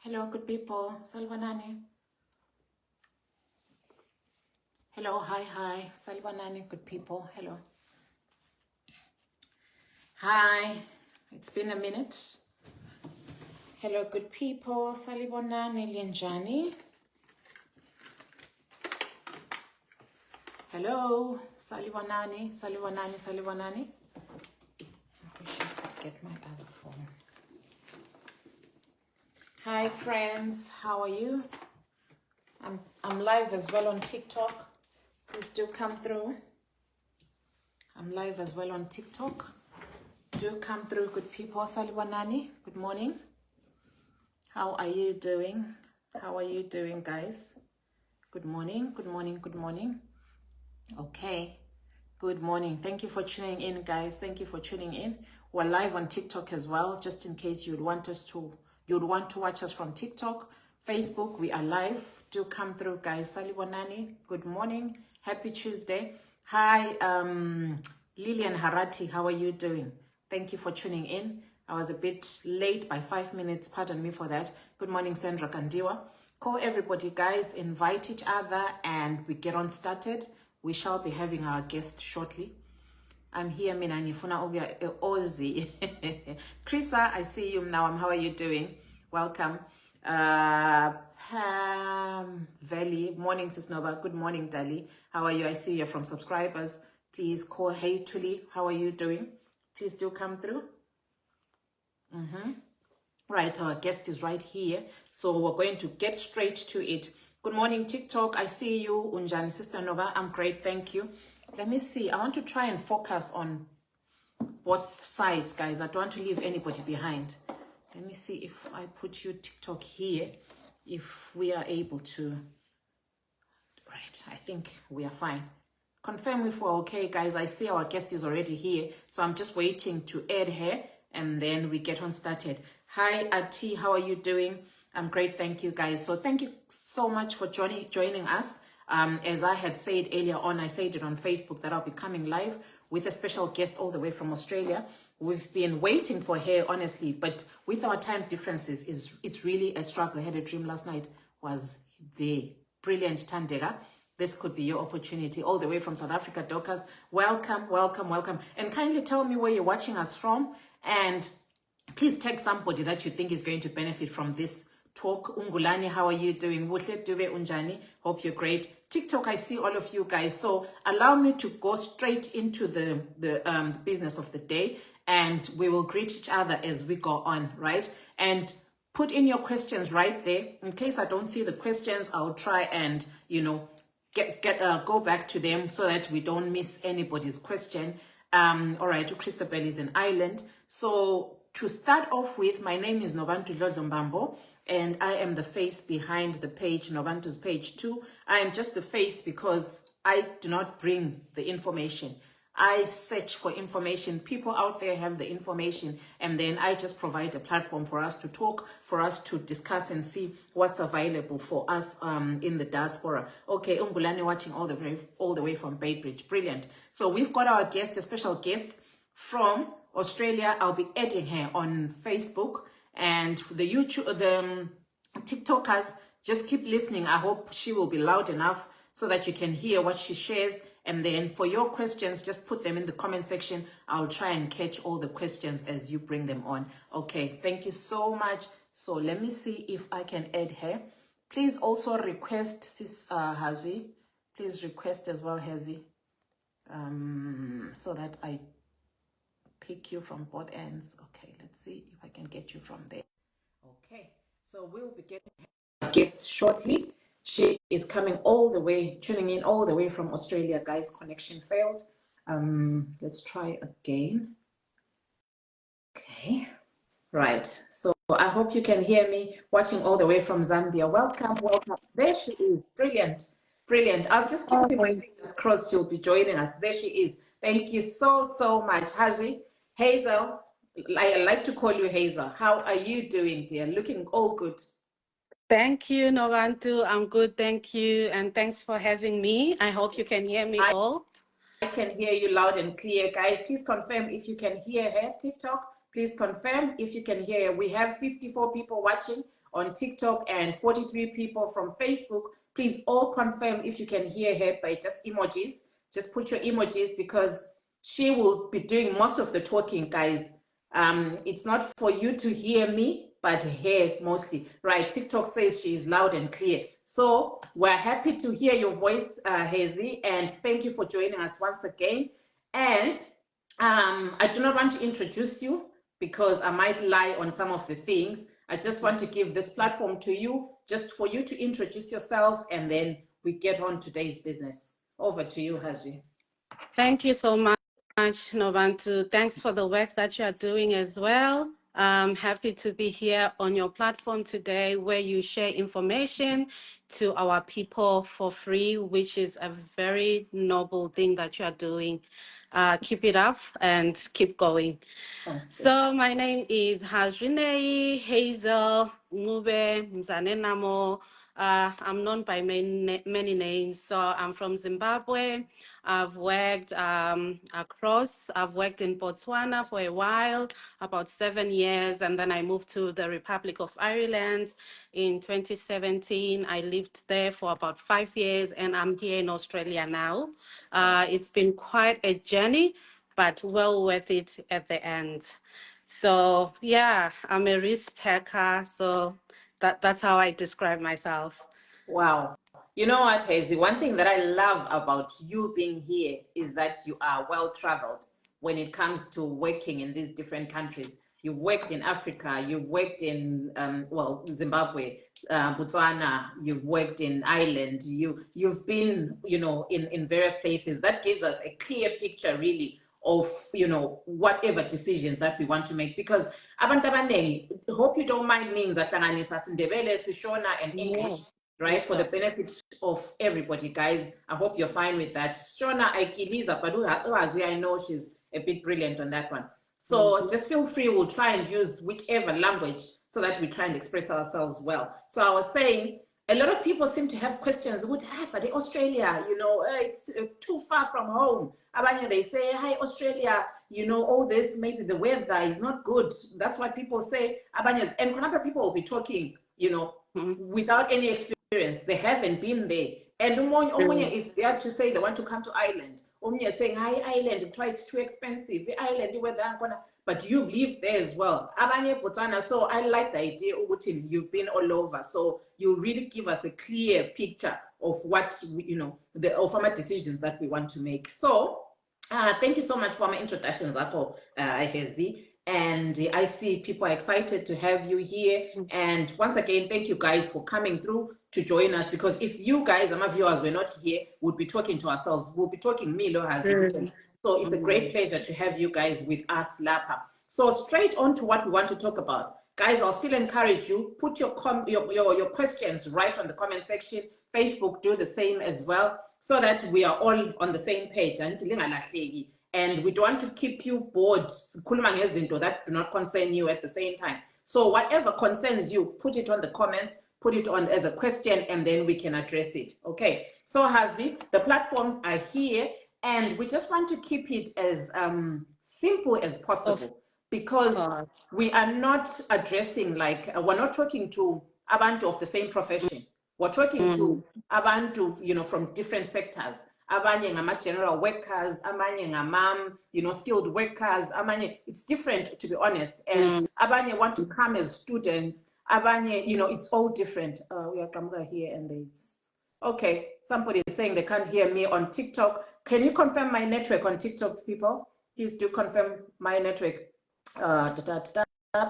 Hello, good people. Salvanani. Hello, hi. Salvanani, good people. Hello. Hi. It's been a minute. Hello, good people. Salibonani Linjani. Hello, Salibonani. I wish I could get my other phone. Hi, friends. How are you? I'm live as well on TikTok. Please do come through. I'm live as well on TikTok. Do come through, good people. Salibonani, good morning. How are you doing? How are you doing, guys? Good morning. Okay. Good morning. Thank you for tuning in, guys. Thank you for tuning in. We're live on TikTok as well, just in case you'd want to watch us from TikTok. Facebook, we are live. Do come through, guys. Salibonani, good morning. Happy Tuesday. Hi, Lilian Harati, how are you doing? Thank you for tuning in. I was a bit late by 5 minutes. Pardon me for that. Good morning, Sandra Kandiwa. Call everybody, guys. Invite each other and we get on started. We shall be having our guest shortly. I'm here, Mina Nifuna Ozi. Krisa, I see you now. How are you doing? Welcome. Pam Valley, morning, Sisnova. Good morning, Dali. How are you? I see you're from subscribers. Please call. Hey, Tuli, how are you doing? Please do come through. Right, our guest is right here. So we're going to get straight to it. Good morning, TikTok. I see you, Unjani, Sister Nova. I'm great, thank you. Let me see. I want to try and focus on both sides, guys. I don't want to leave anybody behind. Let me see if I put you TikTok here, if we are able to. Right, I think we are fine. Confirm if we're okay, guys. I see our guest is already here, so I'm just waiting to add her and then we get on started. Hi, Ati, how are you doing? I'm great, thank you, guys. So thank you so much for joining us. As I had said earlier on, I said it on Facebook that I'll be coming live with a special guest all the way from Australia. We've been waiting for her, honestly, but with our time differences, it's really a struggle. I had a dream last night, was the brilliant Tandega. This could be your opportunity all the way from South Africa. Dorcas, welcome. And kindly tell me where you're watching us from. And please tag somebody that you think is going to benefit from this talk. Ungulani, how are you doing? Buhle Dube Unjani, hope you're great. TikTok, I see all of you guys. So allow me to go straight into the business of the day, and we will greet each other as we go on, right? And put in your questions right there. In case I don't see the questions, I'll try and, go back to them so that we don't miss anybody's question. All right, Christabel is in Ireland. So to start off with, my name is Nobantu Dlodlombambo, and I am the face behind the page, Nobantu's page 2. I am just the face because I do not bring the information. I search for information. People out there have the information, and then I just provide a platform for us to talk, for us to discuss and see what's available for us in the diaspora. Okay, Ungulani watching all the way from Bay Bridge. Brilliant. So we've got our guest, a special guest from Australia. I'll be adding her on Facebook, and the TikTokers, just keep listening. I hope she will be loud enough so that you can hear what she shares. And then for your questions, just put them in the comment section. I'll try and catch all the questions as you bring them on. Okay, thank you so much. So let me see if I can add her. Please also request, Sis Hazvie. Please request as well, Hazvie, so that I pick you from both ends. Okay, let's see if I can get you from there. Okay, so we'll be getting a guest shortly. She is coming all the way, tuning in all the way from Australia, guys. Connection failed. Let's try again. Okay, right. So I hope you can hear me, watching all the way from Zambia. Welcome. There she is. Brilliant. I was just keeping my fingers crossed she'll be joining us. There she is. Thank you so much. Hazvie, Hazel, I like to call you Hazel. How are you doing, dear? Looking all good. Thank you, Novantu. I'm good, thank you. And thanks for having me. I hope you can hear me all. I can hear you loud and clear. Guys, please confirm if you can hear her. TikTok, please confirm if you can hear her. We have 54 people watching on TikTok and 43 people from Facebook. Please all confirm if you can hear her by just emojis. Just put your emojis because she will be doing most of the talking, guys. It's not for you to hear me, but her mostly. Right, TikTok says she is loud and clear. So we're happy to hear your voice, Hazvie, and thank you for joining us once again. And I do not want to introduce you because I might lie on some of the things. I just want to give this platform to you, just for you to introduce yourself, and then we get on today's business. Over to you, Hazvie. Thank you so much, Novantu. Thanks for the work that you are doing as well. I'm happy to be here on your platform today where you share information to our people for free, which is a very noble thing that you are doing. Keep it up and keep going. Thanks. So my name is Hazvie Hazel Ngube Mzanenamo. I'm known by many names. So I'm from Zimbabwe. I've worked across. I've worked in Botswana for a while, about 7 years, and then I moved to the Republic of Ireland in 2017. I lived there for about 5 years, and I'm here in Australia now. It's been quite a journey, but well worth it at the end. So yeah, I'm a risk taker. So that's how I describe myself. Wow. You know what, Hazvie? One thing that I love about you being here is that you are well traveled when it comes to working in these different countries. You've worked in Africa, you've worked in Zimbabwe, Botswana, you've worked in Ireland, you've been, in various places. That gives us a clear picture really of whatever decisions that we want to make, because abantu abaningi, hope you don't mind me ngizahlanganisa Sindebele, Sishona and English, right? Yes, for the benefit of everybody, guys. I hope you're fine with that. Shona Aikiliza, but I know she's a bit brilliant on that one. So just feel free, we'll try and use whichever language so that we try and express ourselves well. So I was saying, a lot of people seem to have questions. But Australia, it's too far from home. Abanya, they say, hi, Australia, all this, maybe the weather is not good. That's what people say. Abanyas, and Konapa people will be talking, without any experience. They haven't been there. And if they are to say they want to come to Ireland, saying, hi, Ireland, it's too expensive. The Ireland, but you've lived there as well. Abanye Botswana, so I like the idea, you've been all over. So you really give us a clear picture of what, the former decisions that we want to make. So thank you so much for my introductions, Hazvie. And I see people are excited to have you here. And once again, thank you guys for coming through to join us, because if you guys, my viewers, were not here, we'd be talking to ourselves. We'll be talking Milo Hazvie. So it's a great pleasure to have you guys with us, Lapa. So straight on to what we want to talk about. Guys, I'll still encourage you, put your questions right on the comment section. Facebook, do the same as well, so that we are all on the same page. And we don't want to keep you bored that do not concern you at the same time. So whatever concerns you, put it on the comments, put it on as a question, and then we can address it. Okay, so Hazvie, the platforms are here, and we just want to keep it as simple as possible, because we are not addressing, we're not talking to abantu of the same profession. We're talking to abantu, from different sectors. Abanye ngama general workers, abanye ngama, skilled workers, abanye, it's different, to be honest. And abanye want to come as students, abanye, it's all different. We are coming here and it's okay. Somebody is saying they can't hear me on TikTok. Can you confirm my network on TikTok, people? Please do confirm my network.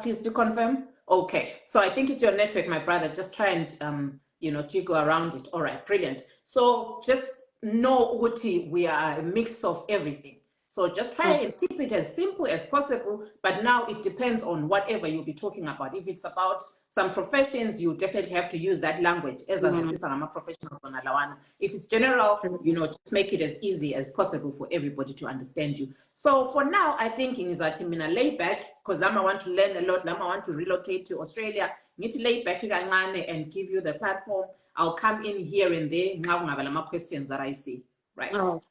Please do confirm. Okay, so I think it's your network, my brother. Just try and jiggle around it. All right, brilliant. So just know, Uti, we are a mix of everything. So just try and keep it as simple as possible, but now it depends on whatever you'll be talking about. If it's about some professions, you definitely have to use that language. As professionals on Alawana. If it's general, just make it as easy as possible for everybody to understand you. So for now, I think is that I'm gonna lay back, because Lama want to learn a lot. Lama want to relocate to Australia. Need to lay back and give you the platform. I'll come in here and there. Now questions that I see. Right. Oh,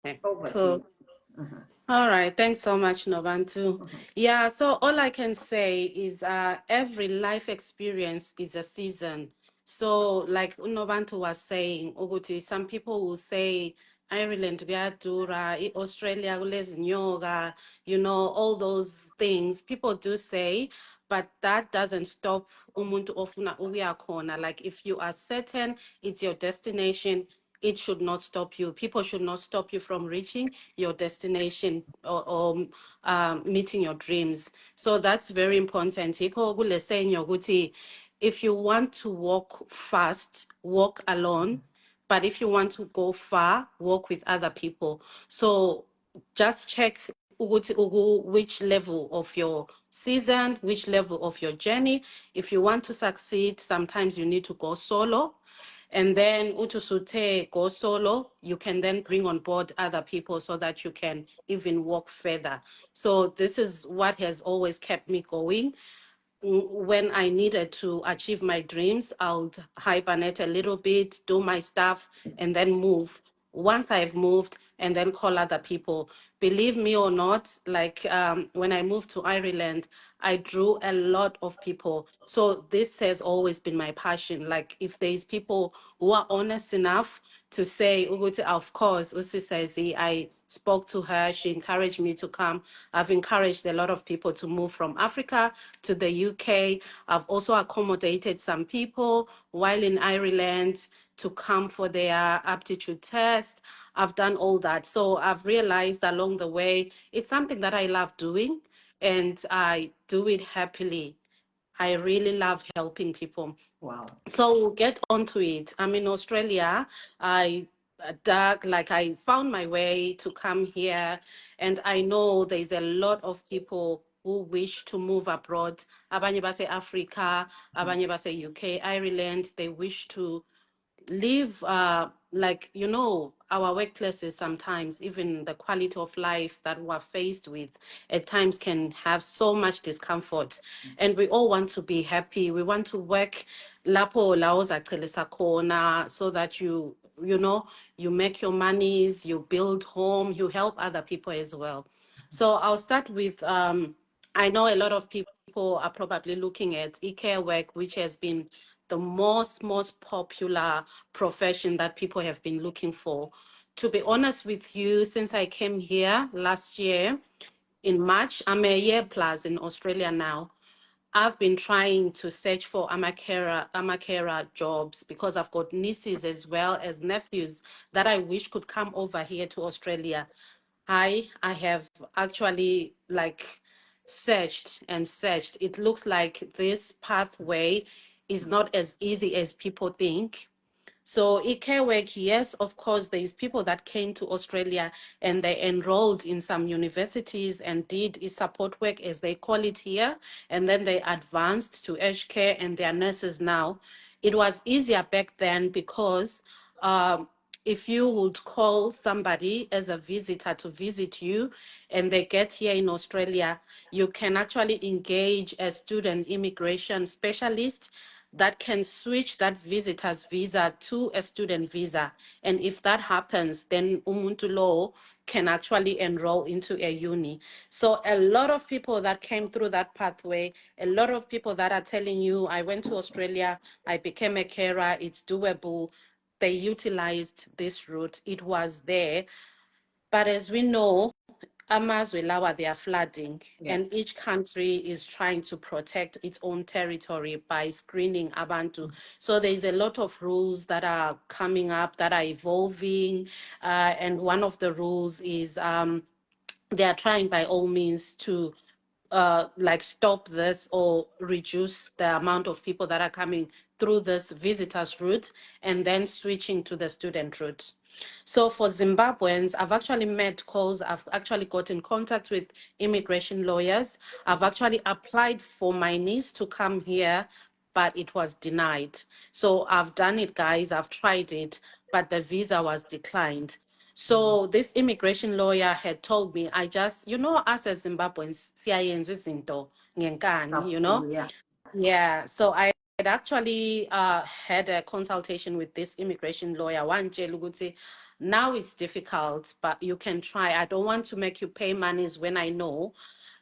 okay. Over cool. to you. All right, thanks so much, Nobantu. Yeah, so all I can say is every life experience is a season. So like Nobantu was saying, Uguti, some people will say Ireland kuyadura, Australia kulezinyoka, all those things. People do say, but that doesn't stop umuntu ofuna ukuya khona. Like if you are certain it's your destination, it should not stop you. People should not stop you from reaching your destination or meeting your dreams. So that's very important. Iko kule saying yokuthi, if you want to walk fast, walk alone. But if you want to go far, walk with other people. So just check which level of your season, which level of your journey. If you want to succeed, sometimes you need to go solo. And then Utusute go solo, you can then bring on board other people so that you can even walk further. So this is what has always kept me going. When I needed to achieve my dreams, I'll hibernate a little bit, do my stuff, and then move. Once I've moved, and then call other people. Believe me or not, like when I moved to Ireland, I drew a lot of people. So this has always been my passion. Like if there's people who are honest enough to say, "Uguti, of course, Usi says I spoke to her, she encouraged me to come." I've encouraged a lot of people to move from Africa to the UK. I've also accommodated some people while in Ireland to come for their aptitude test. I've done all that. So I've realized along the way, it's something that I love doing and I do it happily. I really love helping people. Wow. So we'll get onto it. I'm in Australia. I I found my way to come here, and I know there's a lot of people who wish to move abroad. Abanye base Africa, abanye base UK, Ireland. They wish to live our workplaces sometimes, even the quality of life that we're faced with at times can have so much discomfort, and we all want to be happy. We want to work lapho la ozachelisa khona, so that you make your monies, you build home, you help other people as well. So I'll start with I know a lot of people are probably looking at e-care work, which has been the most popular profession that people have been looking for. To be honest with you, since I came here last year in March, I'm a year plus in Australia now. I've been trying to search for Amakera jobs because I've got nieces as well as nephews that I wish could come over here to Australia. I have actually searched and searched. It looks like this pathway is not as easy as people think. So care work, yes, of course, there's people that came to Australia and they enrolled in some universities and did support work, as they call it here, and then they advanced to aged care and they are nurses now. It was easier back then because if you would call somebody as a visitor to visit you and they get here in Australia, you can actually engage a student immigration specialist that can switch that visitor's visa to a student visa. And if that happens, then Umuntu Law can actually enroll into a uni. So a lot of people that came through that pathway, a lot of people that are telling you, I went to Australia, I became a carer, it's doable. They utilized this route. It was there. But as we know, amazwe lawa, they are flooding, and each country is trying to protect its own territory by screening abantu. So there's a lot of rules that are coming up, that are evolving, and one of the rules is they are trying by all means to stop this or reduce the amount of people that are coming through this visitors route and then switching to the student route. So for Zimbabweans, I've actually made calls. I've actually got in contact with immigration lawyers. I've actually applied for my niece to come here, but it was denied. So I've done it, guys. I've tried it, but the visa was declined. So this immigration lawyer had told me, us as Zimbabweans, siyayenza izinto ngenkani, Yeah. Yeah. So I had actually had a consultation with this immigration lawyer. Wantshela ukuthi Now it's difficult, but you can try. I don't want to make you pay monies when I know,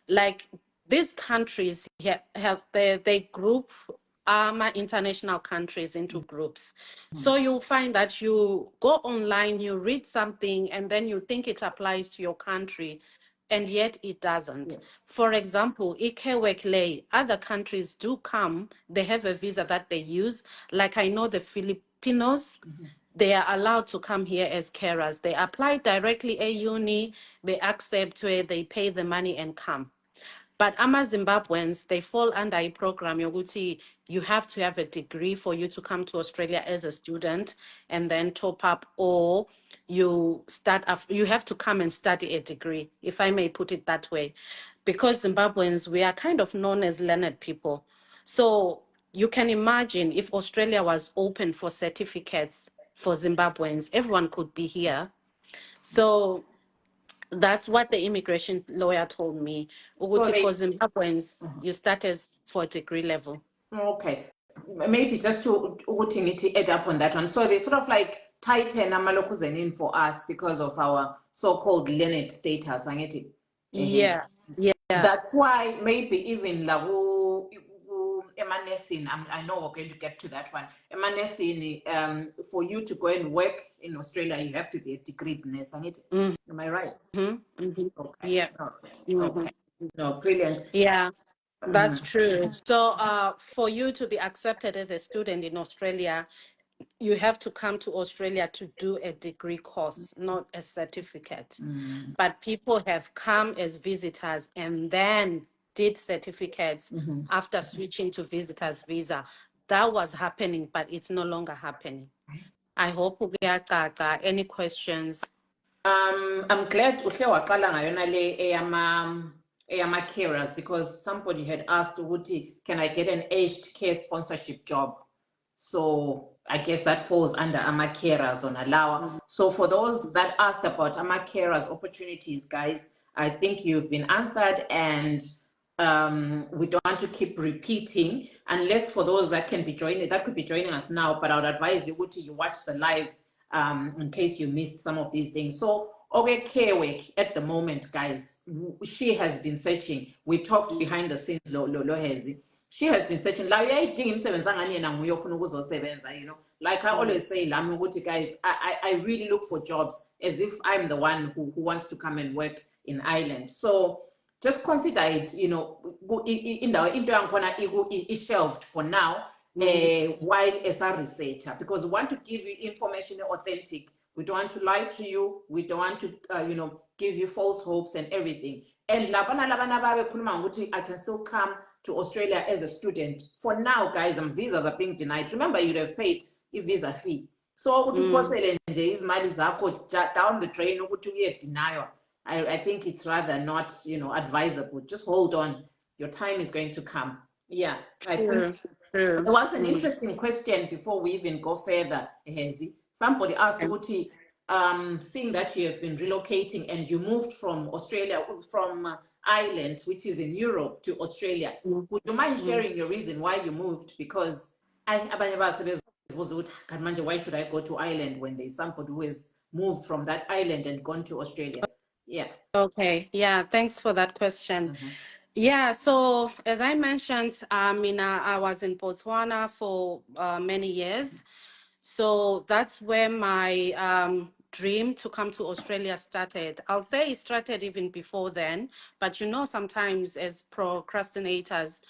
like these countries have they group international countries into groups. So you'll find that you go online, you read something, and then you think it applies to your country, and yet it doesn't. Yeah. For example, Ikewekle, other countries do come, they have a visa that they use. Like I know the Filipinos, they are allowed to come here as carers. They apply directly at uni, they accept where they pay the money and come. But Zimbabweans, they fall under a program, Yoguti, you have to have a degree for you to come to Australia as a student and then top up, or you you have to come and study a degree, if I may put it that way. Because Zimbabweans, we are kind of known as learned people. So you can imagine if Australia was open for certificates for Zimbabweans, everyone could be here. So that's what the immigration lawyer told me. So Uguti, for they, Zimbabweans, you start as for degree level. okay, maybe just to add up on that one. So they sort of like tighten amalokuzen in for us because of our so-called learned status, angithi? Yeah, yeah. That's why maybe even la emanesini, I know we're going to get to that one. Emanesini, for you to go and work in Australia, you have to be a degree nurse, angithi? Am I right? Okay. Yeah. Okay. No, brilliant. Yeah, that's true. So for you to be accepted as a student in Australia, you have to come to Australia to do a degree course, not a certificate. But people have come as visitors and then did certificates after switching to visitors visa. That was happening, but it's no longer happening. I hope we are any questions. I'm glad uhle waqala ngayona le eyama carers, because somebody had asked ukuthi, can I get an aged care sponsorship job? So I guess that falls under ama carers on Alawa. So for those that asked about ama carers opportunities, guys, I think you've been answered, and we don't want to keep repeating, unless for those that could be joining us now, but I would advise you you watch the live in case you missed some of these things. So okay, Kewek at the moment, guys, she has been searching. We talked behind the scenes, lo Hezi. She has been searching. Like you know, like I always say, guys, I really look for jobs as if I'm the one who wants to come and work in Ireland. So just consider it, you know, is shelved for now, while as a researcher, because we want to give you information authentic. We don't want to lie to you. We don't want to, you know, give you false hopes and everything. And I can still come to Australia as a student. For now, guys, visas are being denied. Remember, you'd have paid a visa fee. So down the drain, denial. I think it's rather not, you know, advisable. Just hold on. Your time is going to come. Yeah, I think there was an interesting question before we even go further, Hezi. Somebody asked, Uti, seeing that you have been relocating and you moved from Australia, from Ireland, which is in Europe, to Australia, would you mind sharing your reason why you moved? Because why should I go to Ireland when there's somebody who has moved from that island and gone to Australia? Yeah. Okay. Yeah. Thanks for that question. Yeah. So as I mentioned, I was in Botswana for many years. So that's where my dream to come to Australia started. I'll say it started even before then, but you know, sometimes as procrastinators,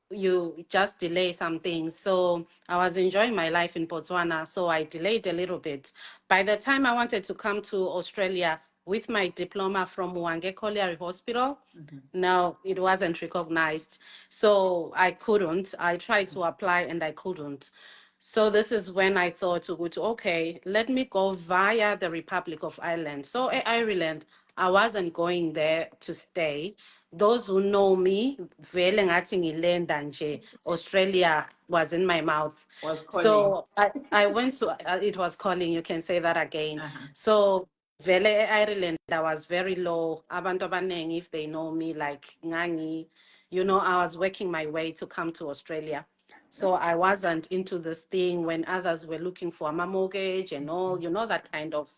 you just delay some things. So I was enjoying my life in Botswana, so I delayed a little bit. By the time I wanted to come to Australia with my diploma from Wange Colliery Hospital, no, it wasn't recognized. So I couldn't. I tried to apply and I couldn't. So this is when I thought to go to, okay, let me go via the Republic of Ireland. So Ireland, I wasn't going there to stay. Those who know me, vele ngathi ngilenda nje, Australia was in my mouth. Was calling. So I went to, it was calling, you can say that again. So vele Ireland, I was very low. Abantu abaningi, if they know me, like Ngangi, you know, I was working my way to come to Australia. So I wasn't into this thing when others were looking for a mortgage and all, that kind of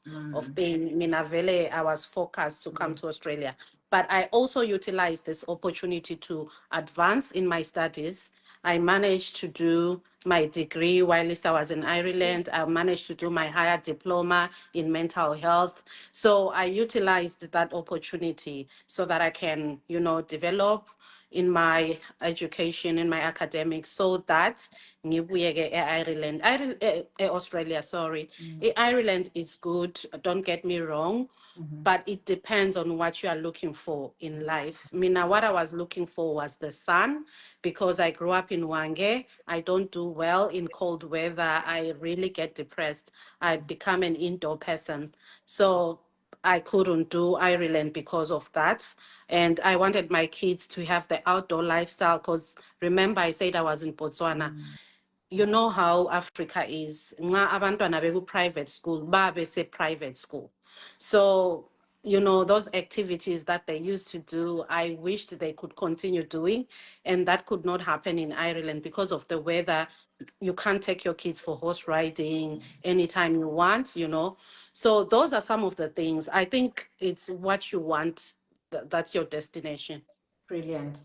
thing. Minavele, I was focused to come to Australia. But I also utilized this opportunity to advance in my studies. I managed to do my degree whilst I was in Ireland. I managed to do my higher diploma in mental health. So I utilized that opportunity so that I can, develop in my education, in my academics, so that ngibuyeke Australia, sorry. Ireland is good, don't get me wrong, but it depends on what you are looking for in life. Mina, what I was looking for was the sun, because I grew up in Wange. I don't do well in cold weather. I really get depressed. I become an indoor person. So I couldn't do Ireland because of that. And I wanted my kids to have the outdoor lifestyle, because remember I said I was in Botswana. You know how Africa is. Nga abantwana beku private school, babe say private school. So, those activities that they used to do, I wished they could continue doing. And that could not happen in Ireland because of the weather. You can't take your kids for horse riding anytime you want, So those are some of the things. I think it's what you want. That's your destination. Brilliant.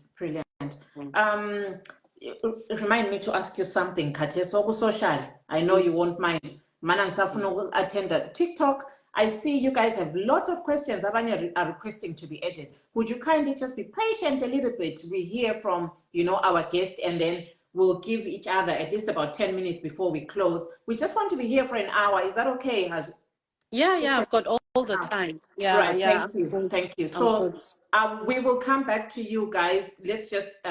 Remind me to ask you something, Katya. So social. I know you won't mind. Manan Safuno will attend a TikTok. I see you guys have lots of questions. Abanya are requesting to be added. Would you kindly just be patient a little bit? We hear from, our guest, and then we'll give each other at least about 10 minutes before we close. We just want to be here for an hour. Is that okay? Yeah, I've got all the time. Yeah, Right, yeah. thank you. I'm So good. we will come back to you guys. Let's just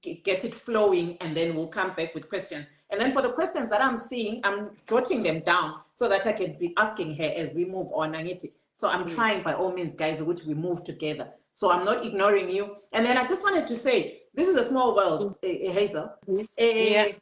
get it flowing, and then we'll come back with questions. And then for the questions that I'm seeing, I'm jotting them down so that I can be asking her as we move on. So I'm trying by all means, guys, which we move together. So I'm not ignoring you. And then I just wanted to say, this is a small world, Hazel. Yes.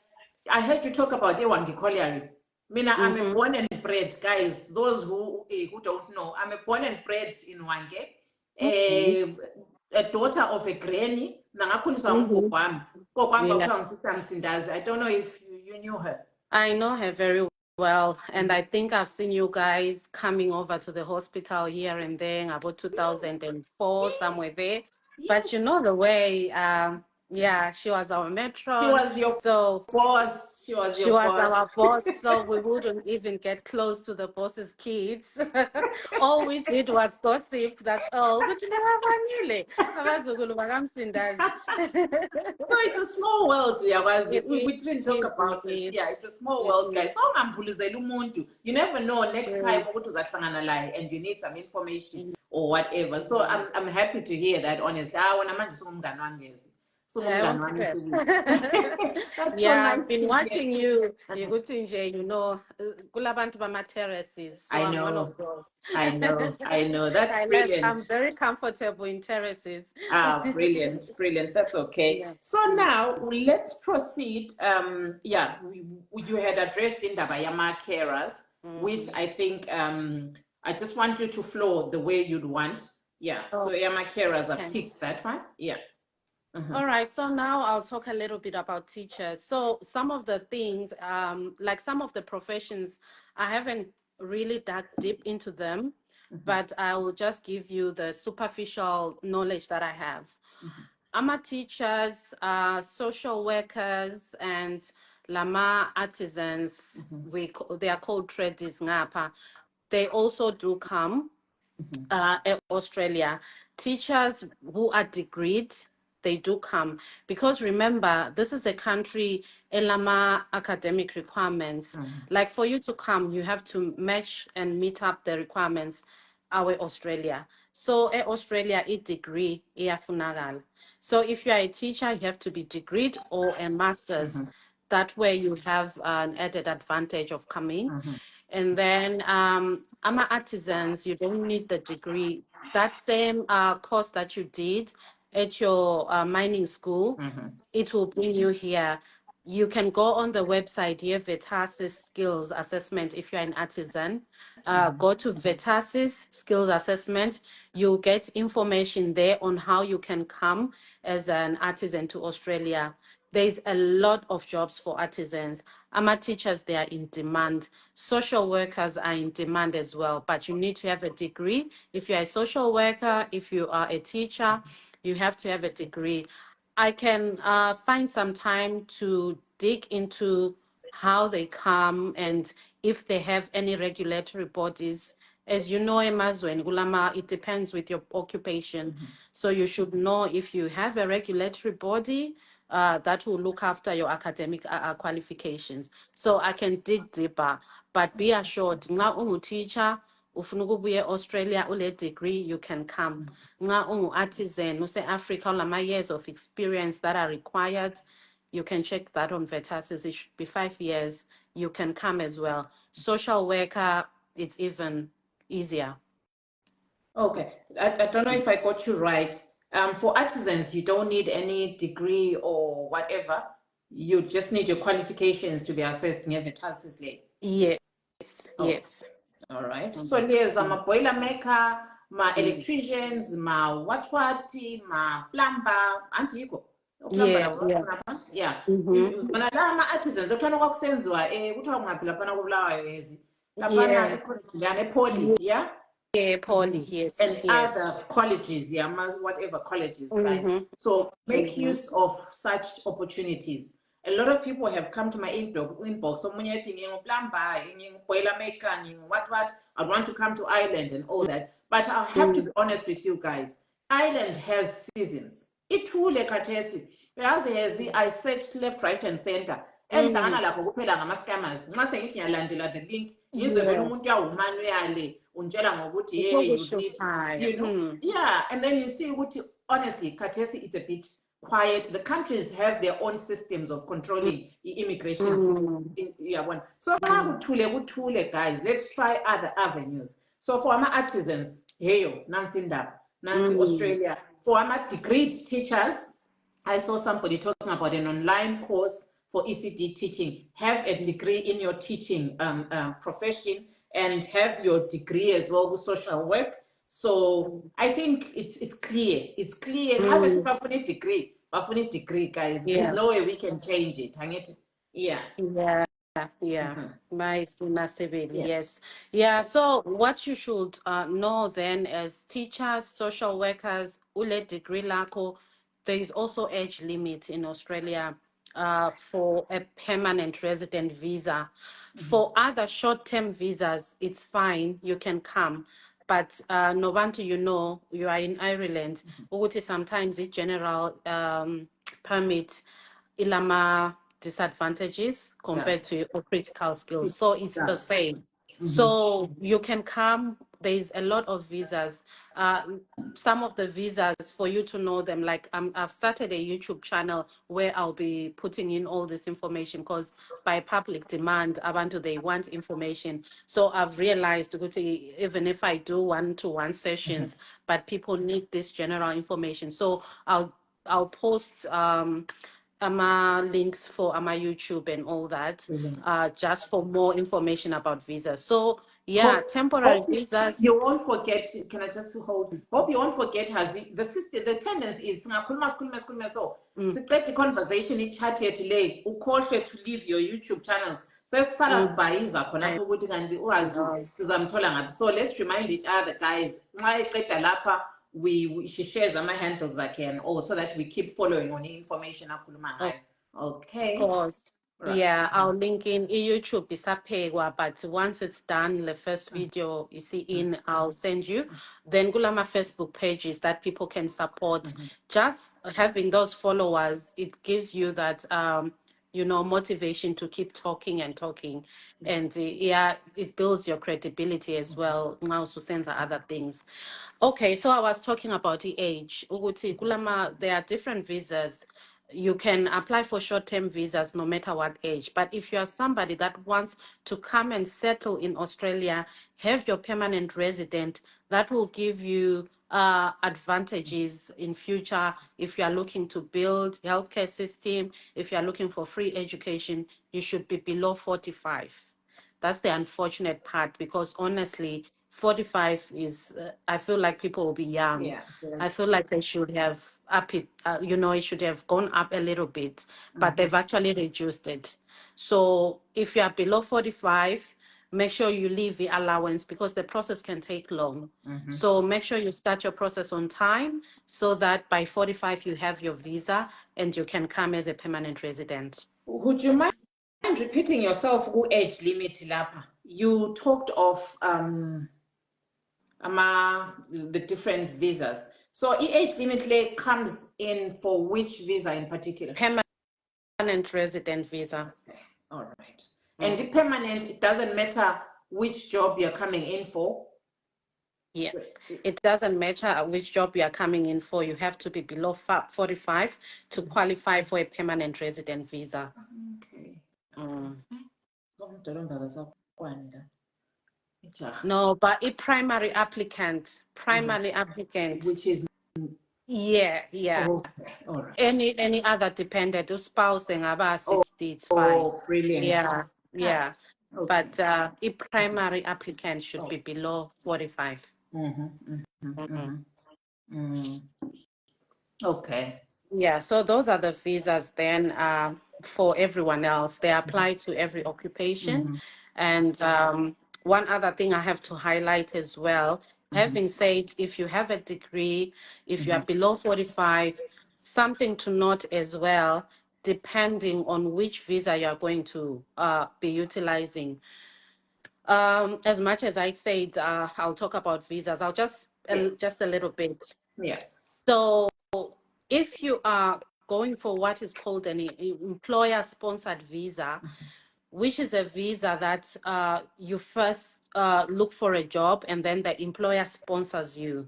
I heard you talk about Ewangi Colliery. Mina, I'm a born and bred, guys. Those who don't know, I'm a born and bred in Wange. A daughter of a granny. Nangakhuliswa ngugogo wami. Ugogo wami Yeah. kwakuthiwa nguSister Msindazi. I don't know if you knew her. I know her very well, and I think I've seen you guys coming over to the hospital here and there about 2004, somewhere there. But you know the way, yeah, she was our She matron, was your so boss. she was our boss, so we wouldn't even get close to the boss's kids. All we did was gossip. That's all. Ukuthi nabafanyile, abazukulu bakaMsindazi. So it's a small world, Yawazi. It We didn't talk is about this. indeed. Yeah, it's a small It world, guys. is. So ungamphuluzela umuntu. You never know next time ukuthi uzahlangana laye and you need some information or whatever. So I'm happy to hear that, honestly. Wena manje sungumngani wami lezi. Sungumngani wami sibili. That's so Yeah, nice I've been to hear. watching you. Ukuthi nje, kulabantu bama-terraces, so I I'm one know. of those. I know. That's brilliant. I'm very comfortable in terraces. Brilliant. That's okay. Yeah. So now let's proceed. Yeah, you had addressed in Dabayama carers, which I think I just want you to flow the way you'd want. Yeah. So Yama carers, I've ticked that one. Yeah. All right, so now I'll talk a little bit about teachers. So some of the things, like some of the professions, I haven't really dug deep into them, but I will just give you the superficial knowledge that I have. AMA teachers, social workers, and Lama artisans, they are called tradies ngapa. They also do come Australia. Teachers who are degreed, they do come, because remember, this is a country elama academic requirements. Like for you to come, you have to match and meet up the requirements our Australia. So Australia is degree iyafunakala. So if you are a teacher, you have to be degreed or a master's. That way you have an added advantage of coming. And then I'm artisans, you don't need the degree. That same course that you did at your mining school, it will bring you here. You can go on the website here, Vetasis Skills Assessment, if you're an artisan. Go to Vetasis Skills Assessment. You'll get information there on how you can come as an artisan to Australia. there's a lot of jobs for artisans. AMA teachers, they are in demand. Social workers are in demand as well, but you need to have a degree. If you're a social worker, if you are a teacher, you have to have a degree. I can find some time to dig into how they come and if they have any regulatory bodies. As you know, emazweni kulama, it depends with your occupation. So you should know if you have a regulatory body that will look after your academic qualifications. So I can dig deeper, but be assured, nxa ungu-teacher, ufuna ukubuya e-Australia ule degree, you can come. Nxa ungu-artisan, use-Africa, ulama years of experience that are required, you can check that on Vetasis. It should be 5 years. You can come as well. Social worker, it's even easier. Okay, I don't know if I got you right. For artisans, you don't need any degree or whatever. You just need your qualifications to be assessed in Vetasis. Yes, Oh. yes. All right. So there's a boiler maker, my electricians, my what, my plumber, anti-eco. Yeah, yeah. Yeah. Ngibona la ama-artisans othanda kwakusenziwa kuthiwa kungaphila phana kubulawayo yezi laphana Yeah. ecollege lana ePoli, yeah? Yeah, Poly, yes, And yes. other colleges, yeah, whatever colleges, guys. So make use of such opportunities. A lot of people have come to my inbox. So what, I want to come to Ireland and all that. But I have to be honest with you guys. Ireland has seasons. Ithule khathesi. Yazi I searched left, right, and center. Enhlangana lapho kuphela ngama-scammers. Nxa sengithi ngiyalandela the link, ngizwe vele umuntu uyawumane uyale untshela ngokuthi hey, you need, you know, yeah, and then you see ukuthi honestly khathesi it's a bit quiet. The countries have their own systems of controlling immigration system. So kuthule guys, let's try other avenues. So for our artisans, hey, Nancy Ndab, Nancy Australia, for our degreed teachers, I saw somebody talking about an online course for ECD teaching. Have a degree in your teaching profession and have your degree as well with social work. So I think it's clear. It's clear. Have a degree. Bafuna degree, guys. There's no way we can change it. Yeah. Yeah. My yes. Yeah. So what you should know then as teachers, social workers, ule degree lako, there is also age limit in Australia for a permanent resident visa. For other short-term visas, it's fine. You can come. But Novanto, you are in Ireland. Ukuthi sometimes the general permit ilama disadvantages compared to your critical skills. So it's the same. So you can come. There's a lot of visas. Some of the visas, for you to know them, like I've started a YouTube channel where I'll be putting in all this information because by public demand, Abantu, they want information. So I've realized, even if I do one-to-one sessions, but people need this general information. So I'll post links for YouTube and all that, just for more information about visas. So yeah, temporary visas. You won't forget. Can I just hold? Hope you won't forget, Hazvie. The system, the tendency is so. Siqede conversation i-chat yethu le ukhohlwe to leave your YouTube channels. Sesisala sibayiza khona ukuthi kanti uHazvie sizamthola ngaphi. So let's remind each other, guys. Nxa eqeda lapha, she shares my handles and all, so that we keep following on information akhuluma ngayo. Okay. Of course. Right. Yeah, I'll link in YouTube isaphekwa, but once it's done, the first video you see in, I'll send you. Then Gulama Facebook pages that people can support. Just having those followers, it gives you that motivation to keep talking and talking. And yeah, it builds your credibility as well. Now to send other things. Okay, so I was talking about the age. Uguti Gulama, there are different visas. You can apply for short-term visas no matter what age. But if you are somebody that wants to come and settle in Australia, have your permanent resident, that will give you advantages in future. If you are looking to build healthcare system, if you are looking for free education, you should be below 45. That's the unfortunate part, because honestly, 45 is, I feel like people will be young. Yeah. I feel like they should have up it, it should have gone up a little bit, but they've actually reduced it. So if you are below 45, make sure you leave the allowance because the process can take long. So make sure you start your process on time so that by 45 you have your visa and you can come as a permanent resident. Would you mind repeating yourself who age limit lapha? You talked of the different visas. So age limit comes in for which visa in particular? Permanent resident visa. Okay. All right. And the permanent, it doesn't matter which job you're coming in for? Yeah, it doesn't matter which job you are coming in for. You have to be below 45 to qualify for a permanent resident visa. Okay. No, but a primary applicant, which is yeah. okay. All right. Any other dependent, a spouse and about 60, it's fine. Oh, brilliant. Yeah. Okay. But a primary applicant should be below 45. Okay. Yeah, so those are the visas then for everyone else. They apply to every occupation. And one other thing I have to highlight as well, having said, if you have a degree, if you are below 45, something to note as well, depending on which visa you are going to be utilizing. As much as I said, I'll talk about visas. I'll just a little bit. Yeah. So if you are going for what is called an employer-sponsored visa, which is a visa that you first look for a job and then the employer sponsors you.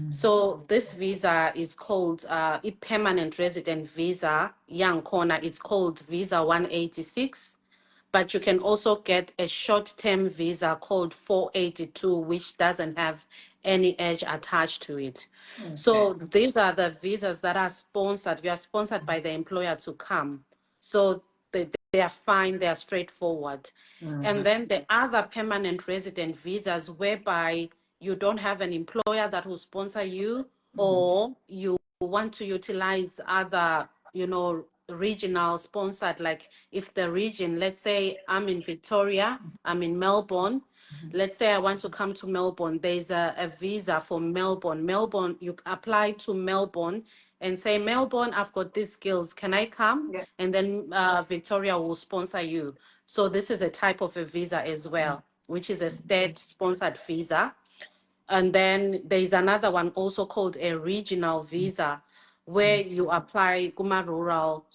So this visa is called a permanent resident visa. Young corner, it's called Visa 186. But you can also get a short-term visa called 482, which doesn't have any age attached to it. Okay. So these are the visas that are sponsored. You are sponsored by the employer to come. So they are fine, they are straightforward. And then the other permanent resident visas whereby you don't have an employer that will sponsor you, or you want to utilize other, regional sponsored, like if the region, let's say I'm in Victoria, I'm in Melbourne, let's say I want to come to Melbourne, there's a visa for Melbourne. Melbourne, you apply to Melbourne and say, Melbourne, I've got these skills, can I come? Yeah. And then Victoria will sponsor you. So this is a type of a visa as well, which is a state-sponsored visa. And then there's another one also called a regional visa, where you apply kuma rural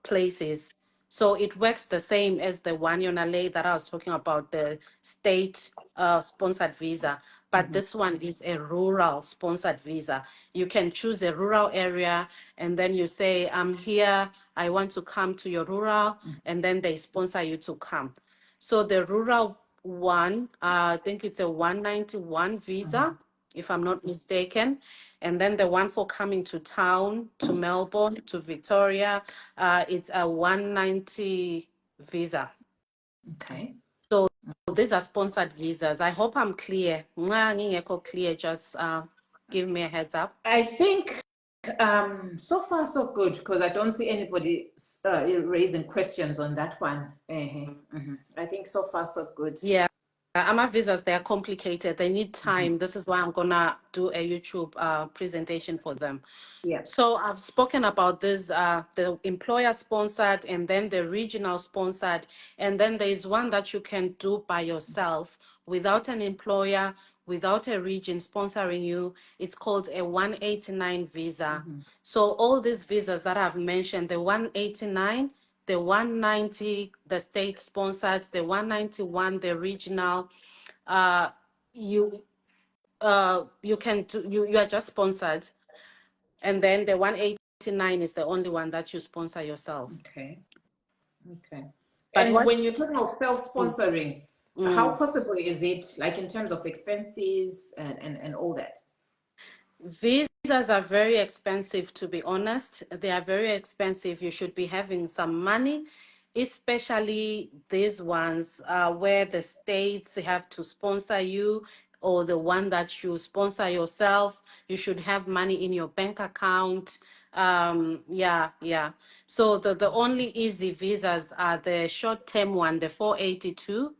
places. So it works the same as the one Yonale that I was talking about, the state sponsored visa. But this one is a rural sponsored visa. You can choose a rural area and then you say, I'm here, I want to come to your rural, and then they sponsor you to come. So the rural one, I think it's a 191 visa, if I'm not mistaken. And then the one for coming to town, to Melbourne, to Victoria, it's a 190 visa. Okay. So these are sponsored visas. I hope I'm clear. Clear, just give me a heads up. I think so far so good, because I don't see anybody raising questions on that one. I think so far so good. Yeah. AMA visas, they are complicated. They need time. This is why I'm gonna do a YouTube presentation for them. Yeah. So I've spoken about this, the employer sponsored and then the regional sponsored. And then there is one that you can do by yourself without an employer, without a region sponsoring you. It's called a 189 visa. So all these visas that I've mentioned, the 189, the 190, the state sponsored, the 191, the regional, you can do, you are just sponsored. And then the 189 is the only one that you sponsor yourself. Okay. But and when you're talking of self-sponsoring, how possible is it, like in terms of expenses and all that? Visas are very expensive, to be honest. They are very expensive. You should be having some money, especially these ones where the states have to sponsor you. or the one that you sponsor yourself. You should have money in your bank account. Yeah. So the only easy visas are the short-term one, the 482,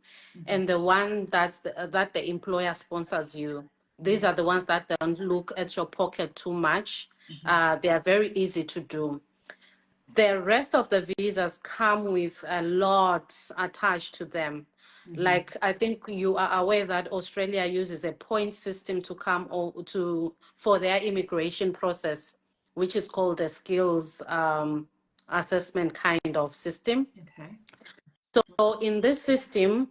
and the one that the employer sponsors you. These are the ones that don't look at your pocket too much. They are very easy to do. The rest of the visas come with a lot attached to them. Like, I think you are aware that Australia uses a point system to come for their immigration process, which is called a skills assessment kind of system. Okay. So in this system,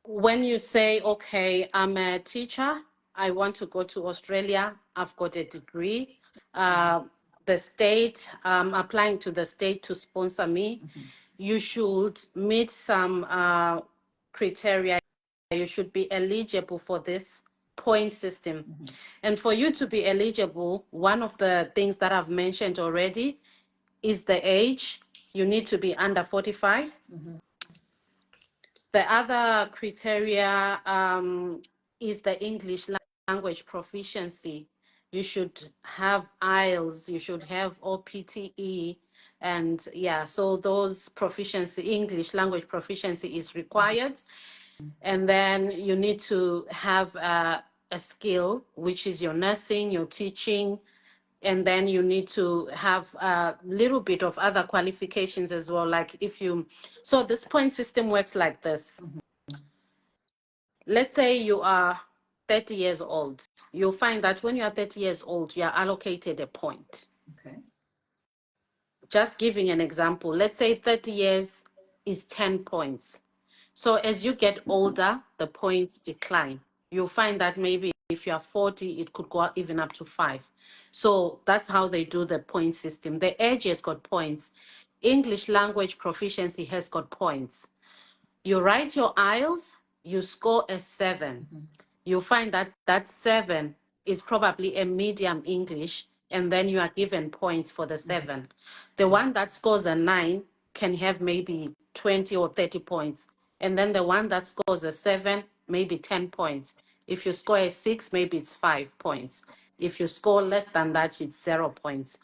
when you say, okay, I'm a teacher, I want to go to Australia, I've got a degree, the state, applying to the state to sponsor me, you should meet some criteria. You should be eligible for this point system. And for you to be eligible, one of the things that I've mentioned already is the age. You need to be under 45. The other criteria is the English language proficiency. You should have IELTS, you should have OPTE, and yeah, so those proficiency, English language proficiency is required. And then you need to have a skill, which is your nursing, your teaching, and then you need to have a little bit of other qualifications as well. Like so this point system works like this. Let's say you are 30 years old. You'll find that when you are 30 years old, you are allocated a point. Okay. Just giving an example, let's say 30 years is 10 points. So as you get older, the points decline. You'll find that maybe if you are 40, it could go even up to 5. So that's how they do the point system. The age has got points. English language proficiency has got points. You write your IELTS, you score a 7. You'll find that that 7 is probably a medium English, and then you are given points for the 7. The one that scores a 9 can have maybe 20 or 30 points. And then the one that scores a 7, maybe 10 points. If you score a 6, maybe it's 5 points. If you score less than that, it's 0 points.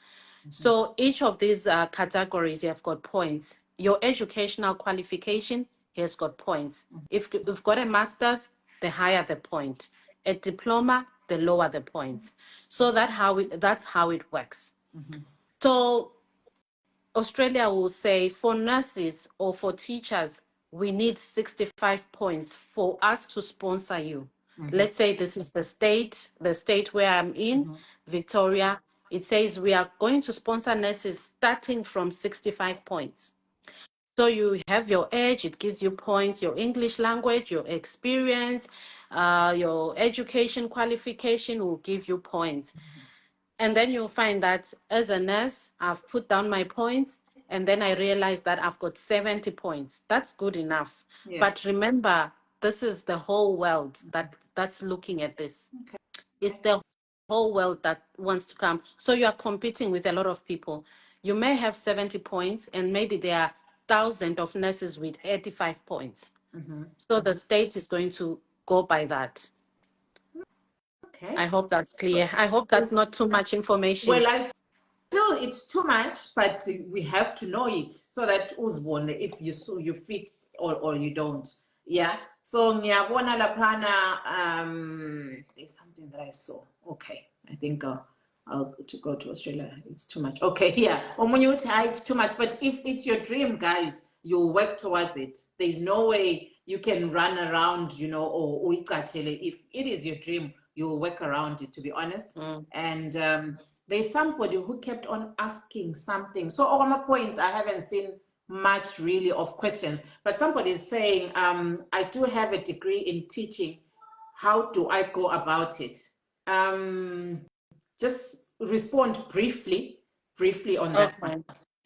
So each of these categories, you have got points. Your educational qualification has got points. If you've got a master's, the higher the point. A diploma, the lower the points. So that's how it works. So Australia will say for nurses or for teachers, we need 65 points for us to sponsor you. Let's say this is the state where I'm in, Victoria. It says we are going to sponsor nurses starting from 65 points. So you have your age, it gives you points, your English language, your experience, your education qualification will give you points. And then you'll find that as a nurse, I've put down my points, and then I realize that I've got 70 points. That's good enough. Yeah. But remember, this is the whole world that's looking at this. Okay. It's the whole world that wants to come. So you are competing with a lot of people. You may have 70 points, and maybe there are thousands of nurses with 85 points. So the state is going to go by that. Okay. I hope that's clear. I hope that's not too much information. Well, I feel it's too much, but we have to know it so that uzibone if you fit or you don't. Yeah. So ngiyabona laphana there's something that I saw. Okay. I think I'll to go to Australia. It's too much. Okay, yeah. Omunye uthi, "Hayi, it's too much." But if it's your dream, guys, you'll work towards it. There's no way you can run around, or uyicatshele. If it is your dream, you'll work around it, to be honest. And there's somebody who kept on asking something. So all my points, I haven't seen much really of questions, but somebody is saying, I do have a degree in teaching. How do I go about it? Just respond briefly on that.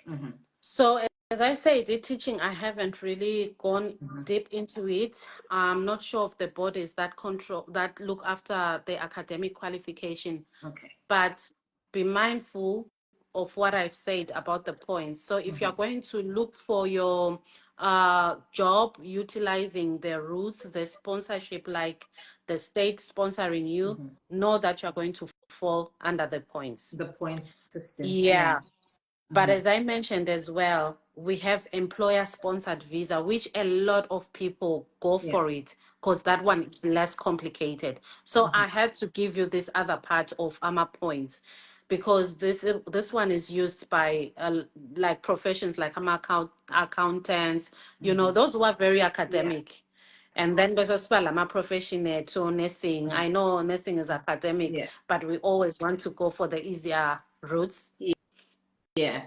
Okay. So as I said, the teaching, I haven't really gone deep into it. I'm not sure of the bodies that look after the academic qualification. Okay. But be mindful of what I've said about the points. So if you're going to look for your job utilizing the routes, the sponsorship, like the state sponsoring you, know that you're going to fall under the points. The points system. Yeah. But as I mentioned as well, we have employer-sponsored visa, which a lot of people go for it because that one is less complicated. So I had to give you this other part of AMA points because this one is used by like professions like accountants, you know, those who are very academic. And then there's as well, I'm a professional, so nursing. I know nursing is academic, but we always want to go for the easier routes. Yeah,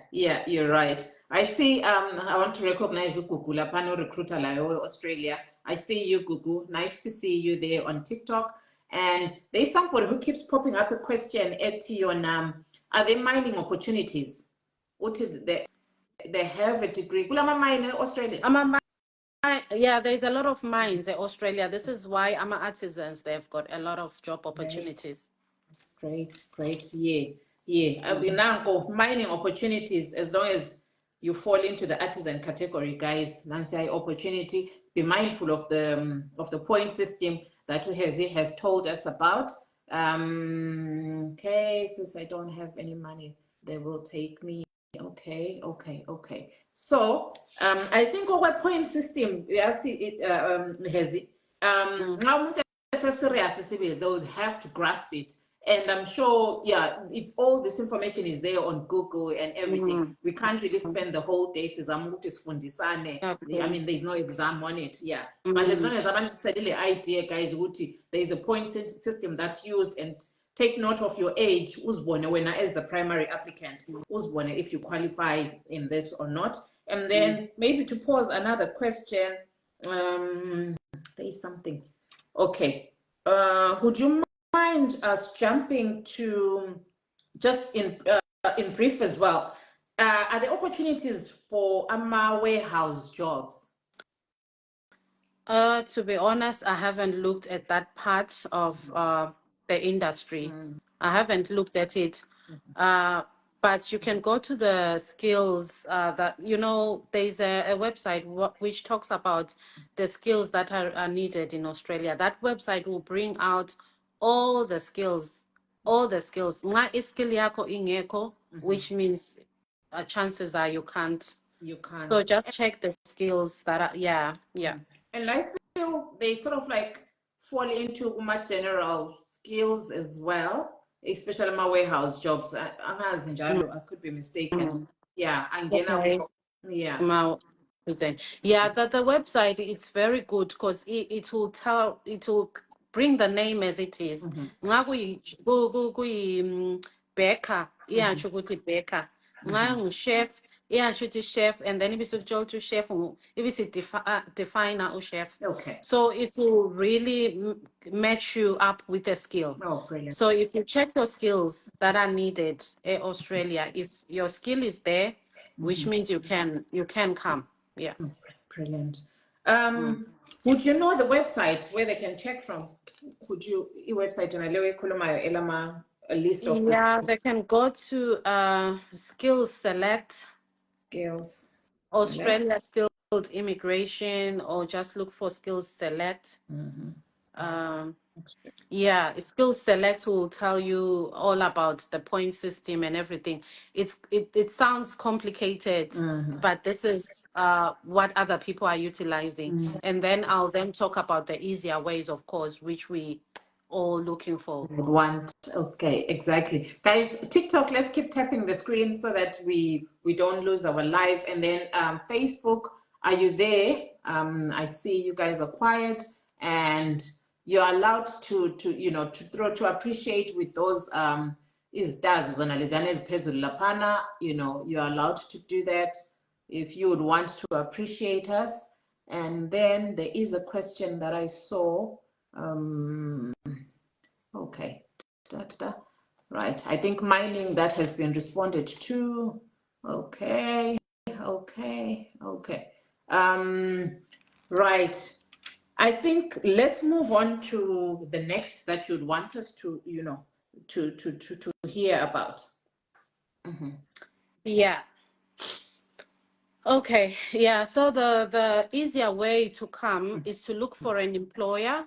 you're right. I see, I want to recognize Gugu, Lapano recruiter layo Australia. I see you, Gugu. Nice to see you there on TikTok. And there's somebody who keeps popping up a question at you on, are there mining opportunities? What is they have a degree? Kulama mine Australia. Yeah, there's a lot of mines in Australia. This is why artisans, they've got a lot of job opportunities. Great. Yeah. Now mining opportunities, as long as you fall into the artisan category, guys. Nancy, opportunity. Be mindful of the point system that Hazvie has told us about. Okay, since I don't have any money, they will take me. Okay. So I think our point system, yes, it has now serious, they would have to grasp it. And I'm sure, it's all this information is there on Google and everything. We can't really spend the whole day. I mean, there's no exam on it. But as long as I'm the idea, guys, there's a point system that's used, and take note of your age, when as the primary applicant, if you qualify in this or not. And then maybe to pose another question, there's something. Okay. Would you mind us jumping to just in brief as well? Are there opportunities for AMA warehouse jobs? To be honest, I haven't looked at that part of the industry. I haven't looked at it. But you can go to the skills that, you know, there's a website which talks about the skills that are needed in Australia. That website will bring out all the skills. Nga iskill yako ingeko, which means chances are you can't. So just check the skills that are, yeah. And I feel they sort of like fall into my general skills as well, especially my warehouse jobs. I could be mistaken. Okay. The website, it's very good because it will bring the name as it is. Baker, baker. Chef, chef, and then if it's chef, if it's definer chef. Okay. So it will really match you up with the skill. Oh, brilliant. So if you check your skills that are needed in Australia, if your skill is there, which means you can come. Yeah. Brilliant. Would you know the website where they can check from? Could you website a list of they can go to skills select Australia skilled immigration, or just look for skills select. Skills select will tell you all about the point system and everything. It sounds complicated, but this is what other people are utilizing. And then I'll then talk about the easier ways, of course, which we all looking for. Okay, exactly. Guys, TikTok, let's keep tapping the screen so that we don't lose our live. And then Facebook, are you there? I see you guys are quiet, and you're allowed to appreciate with those you're allowed to do that if you would want to appreciate us. And then there is a question that I saw. Okay. Right. I think mining, that has been responded to. Okay. Right. I think let's move on to the next that you'd want us to, to hear about. Yeah. Okay. Yeah. So the easier way to come is to look for an employer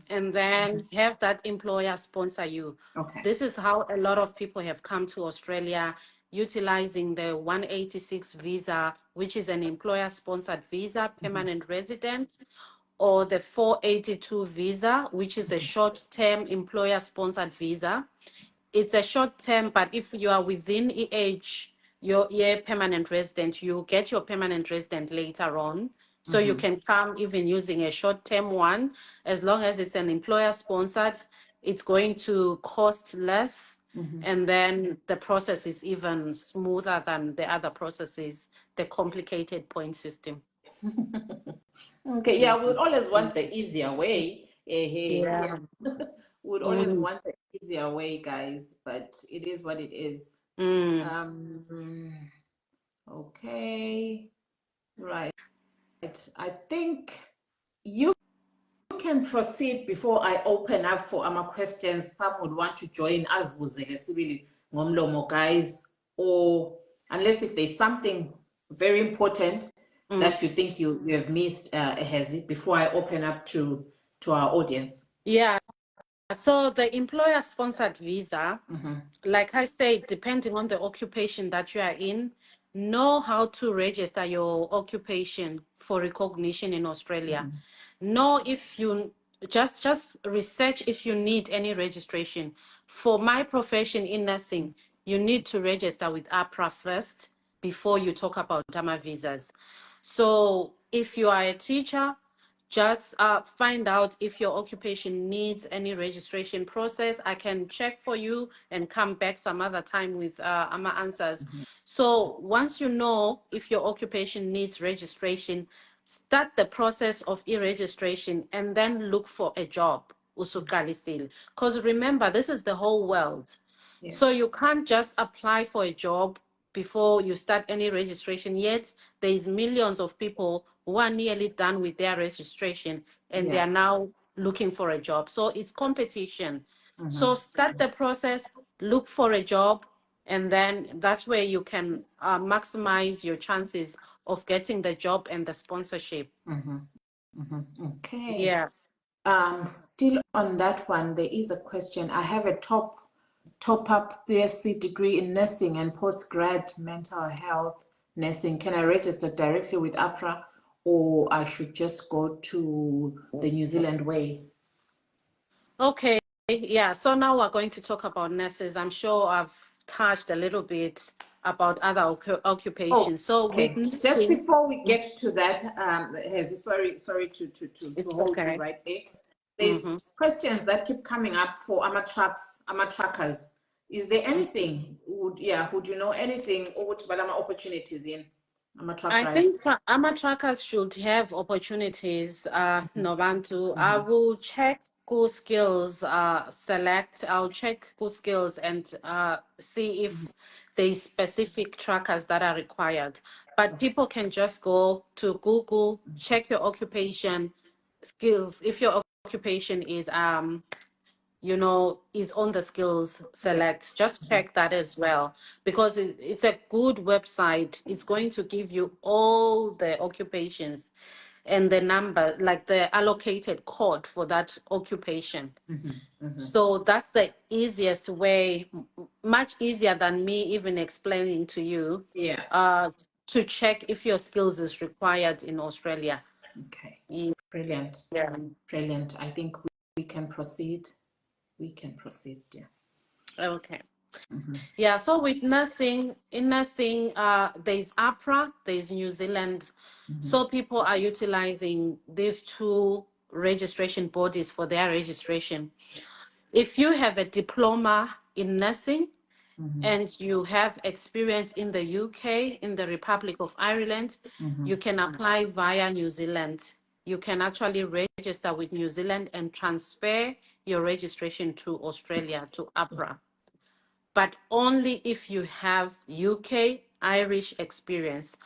and then have that employer sponsor you. Okay. This is how a lot of people have come to Australia utilizing the 186 visa, which is an employer sponsored visa, permanent resident, or the 482 visa, which is a short term employer sponsored visa. It's a short term, but if you are within age, your permanent resident, you get your permanent resident later on. So you can come even using a short term one, as long as it's an employer sponsored, it's going to cost less. And then the process is even smoother than the other processes, the complicated point system. Okay, yeah, we would always want the easier way. Yeah. Would always want the easier way, guys, but it is what it is. Okay, right. I think you can proceed before I open up for questions. Some would want to join us, ngomlomo, guys, or unless if there's something very important that you think you have missed, Hazvie, before I open up to our audience. Yeah. So the employer sponsored visa, like I said, depending on the occupation that you are in, know how to register your occupation for recognition in Australia. Know if you just research if you need any registration. For my profession in nursing, you need to register with APRA first before you talk about DAMA visas. So if you are a teacher, just find out if your occupation needs any registration process. I can check for you and come back some other time with my answers. So once you know if your occupation needs registration, start the process of e-registration and then look for a job. Because remember, this is the whole world. Yeah. So you can't just apply for a job before you start any registration. Yet there's millions of people who are nearly done with their registration and they Yeah. are now looking for a job. So it's competition. So start the process, look for a job, and then that way you can maximize your chances of getting the job and the sponsorship. Okay. Yeah. Still on that one, there is a question. I have a top up BSc degree in nursing and postgrad mental health nursing. Can I register directly with APRA, or I should just go to the New Zealand way? Okay. Yeah. So now we're going to talk about nurses. I'm sure I've touched a little bit about other occupations. So Okay. with Just nursing, before we get to that, sorry to it's hold you okay. right there. There's questions that keep coming up for trackers. Is there anything? Would you know anything or what opportunities in truck I drivers? think AMA trackers should have opportunities, Novantu. I will check Go Skills, select, I'll check Go Skills and see if there's specific trackers that are required. But people can just go to Google, check your occupation skills. If your occupation is is on the skills select, just check that as well, because it's a good website. It's going to give you all the occupations and the number, like the allocated code for that occupation. So that's the easiest way, much easier than me even explaining to you, to check if your skills is required in Australia. Okay. Brilliant. Yeah. Brilliant. I think we can proceed. Yeah. Okay. Yeah, so with nursing, in nursing, there's APRA, there's New Zealand. So people are utilizing these two registration bodies for their registration. If you have a diploma in nursing and you have experience in the UK, in the Republic of Ireland, you can apply via New Zealand. You can actually register with New Zealand and transfer your registration to Australia, to APRA, but only if you have UK Irish experience.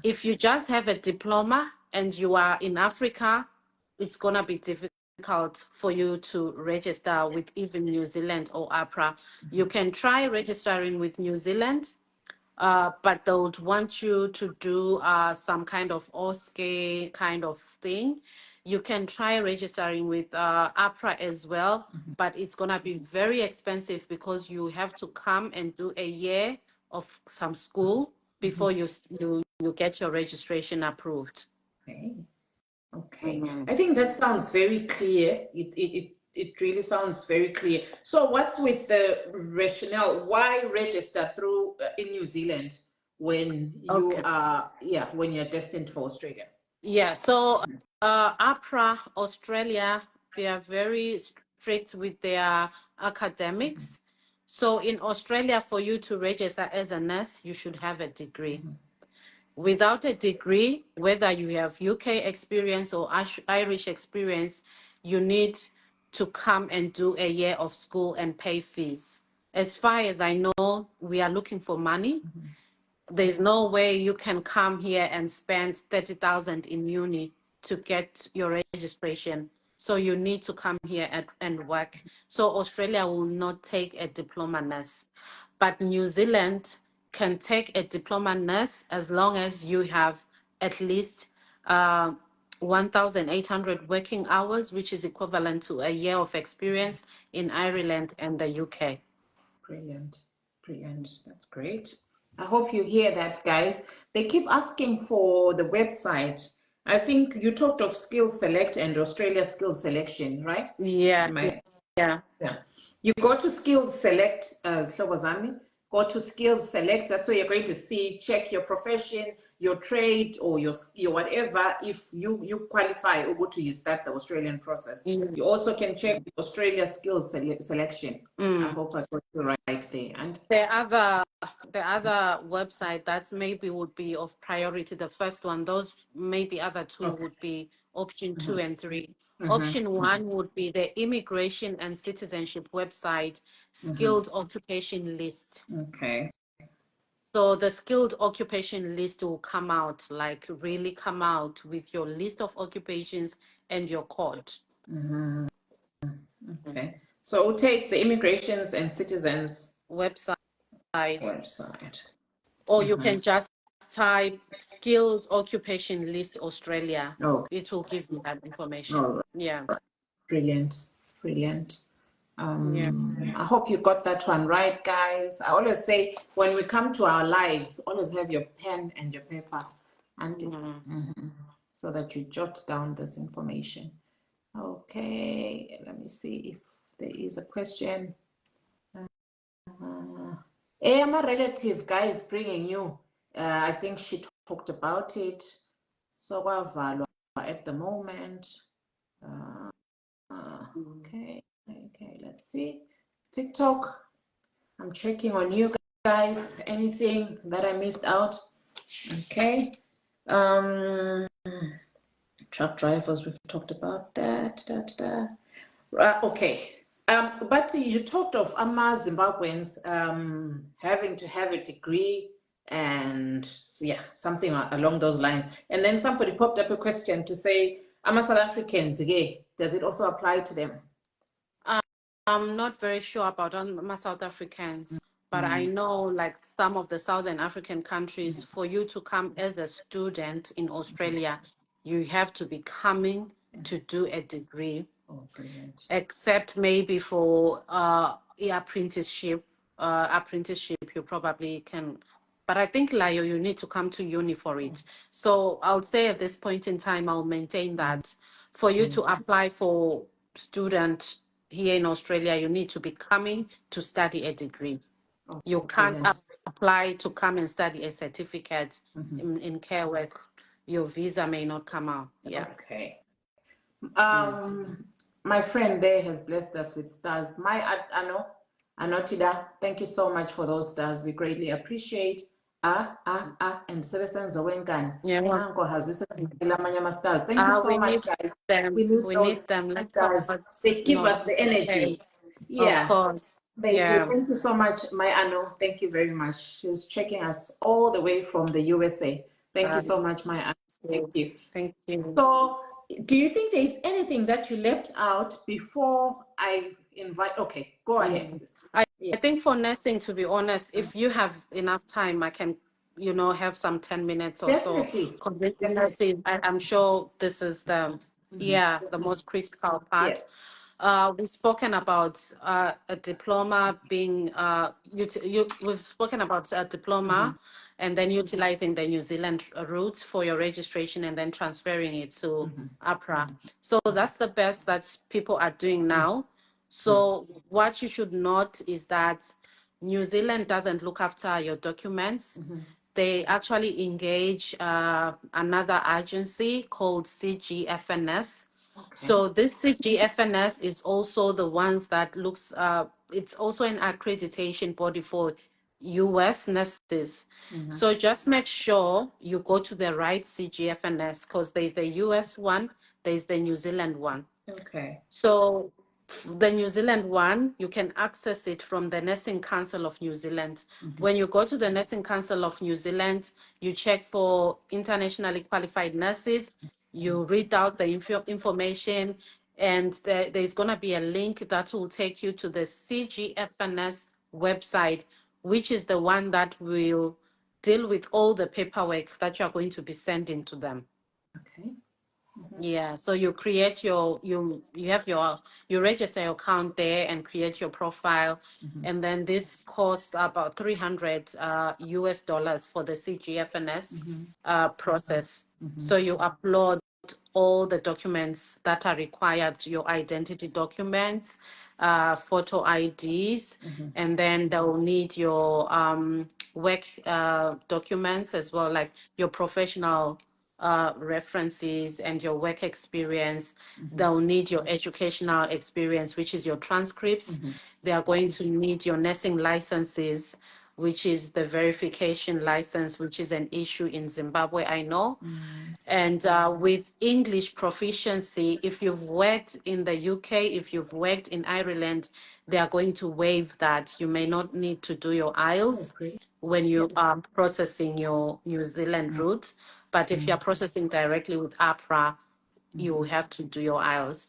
If you just have a diploma and you are in Africa, it's gonna be difficult difficult for you to register with even New Zealand or APRA. You can try registering with New Zealand, but they would want you to do some kind of OSCE kind of thing. You can try registering with APRA as well, but it's going to be very expensive because you have to come and do a year of some school before you get your registration approved. Okay. Okay. I think that sounds very clear. It really sounds very clear. So what's with the rationale? Why register through in New Zealand when you are when you're destined for Australia? Yeah, so APRA Australia, they are very strict with their academics. So in Australia, for you to register as a nurse, you should have a degree. Without a degree, whether you have UK experience or Irish experience, you need to come and do a year of school and pay fees. As far as I know, we are looking for money. There's no way you can come here and spend 30,000 in uni to get your registration. So you need to come here and work. So Australia will not take a diploma nurse, but New Zealand can take a diploma nurse as long as you have at least 1,800 working hours, which is equivalent to a year of experience in Ireland and the UK. Brilliant. Brilliant. That's great. I hope you hear that, guys. They keep asking for the website. I think you talked of Skills Select and Australia Skills Selection, right? Yeah. Yeah. You go to Skills Select, Slobozami, go to Skills Select. That's where you're going to see, check your profession, your trade, or your whatever. If you qualify, or go to you start the Australian process. You also can check Australia Skills Selection. I hope I got you right there. And the other website that maybe would be of priority, the first one, those maybe other two would be option 2 and 3. Option 1 would be the immigration and citizenship website, skilled occupation list. Okay. So the skilled occupation list will come out, like really come out with your list of occupations and your code. Okay. So it takes the immigrations and citizens website. Or you can just type skilled occupation list Australia. Okay. It will give you that information. Right. Yeah. Brilliant. Brilliant. I hope you got that one right, guys. I always say when we come to our lives, always have your pen and your paper, and so that you jot down this information. Okay, let me see if there is a question. I'm a relative, guys, bringing you. I think she talked about it. So at the moment. Okay, let's see. TikTok, I'm checking on you guys. Anything that I missed out? Okay. Truck drivers, we've talked about that. Okay. But you talked of Zimbabweans having to have a degree and something along those lines. And then somebody popped up a question to say, South Africans, does it also apply to them? I'm not very sure about my South Africans, but I know like some of the Southern African countries, for you to come as a student in Australia, you have to be coming to do a degree. Oh, brilliant. Except maybe for apprenticeship, you probably can. But I think, Layo, you need to come to uni for it. So I'll say at this point in time, I'll maintain that for you to apply for student here in Australia, you need to be coming to study a degree. You can't apply to come and study a certificate in care work. Your visa may not come out. Yeah. Okay. My friend there has blessed us with stars. Anotida, thank you so much for those stars. We greatly appreciate. And citizens Owengan. Stars. Thank you so much, guys. We need them. Stars. They give us the energy. Yeah. Of course. They do. Thank you so much, my Anno. Thank you very much. She's checking us all the way from the USA. Thank you so much, my Anno. Thank you. Thank you. So do you think there's anything that you left out before I invite? Okay, go ahead. I think for nursing, to be honest, if you have enough time, I can, have some 10 minutes or so. Definitely. Community nursing, I'm sure this is the most critical part. Yes. We've spoken about a diploma being, we've spoken about a diploma and then utilizing the New Zealand route for your registration and then transferring it to APRA. So that's the best that people are doing now. So what you should note is that New Zealand doesn't look after your documents. They actually engage another agency called CGFNS. So this CGFNS is also the ones that looks, it's also an accreditation body for US nurses. So just make sure you go to the right CGFNS because there's the US one, there's the New Zealand one. Okay. So the New Zealand one, you can access it from the Nursing Council of New Zealand. When you go to the Nursing Council of New Zealand, you check for internationally qualified nurses, you read out the information, and there's going to be a link that will take you to the CGFNS website, which is the one that will deal with all the paperwork that you're going to be sending to them. Okay. Yeah, so you create you register your account there and create your profile, and then this costs about $300 US for the CGFNS process. So you upload all the documents that are required, your identity documents, photo IDs, and then they'll need your work documents as well, like your professional references and your work experience. They'll need your educational experience, which is your transcripts. They are going to need your nursing licenses, which is the verification license, which is an issue in Zimbabwe, I know. And with English proficiency, if you've worked in the UK, if you've worked in Ireland, they are going to waive that. You may not need to do your IELTS when you are processing your New Zealand route. But if you're processing directly with APRA, you will have to do your IELTS.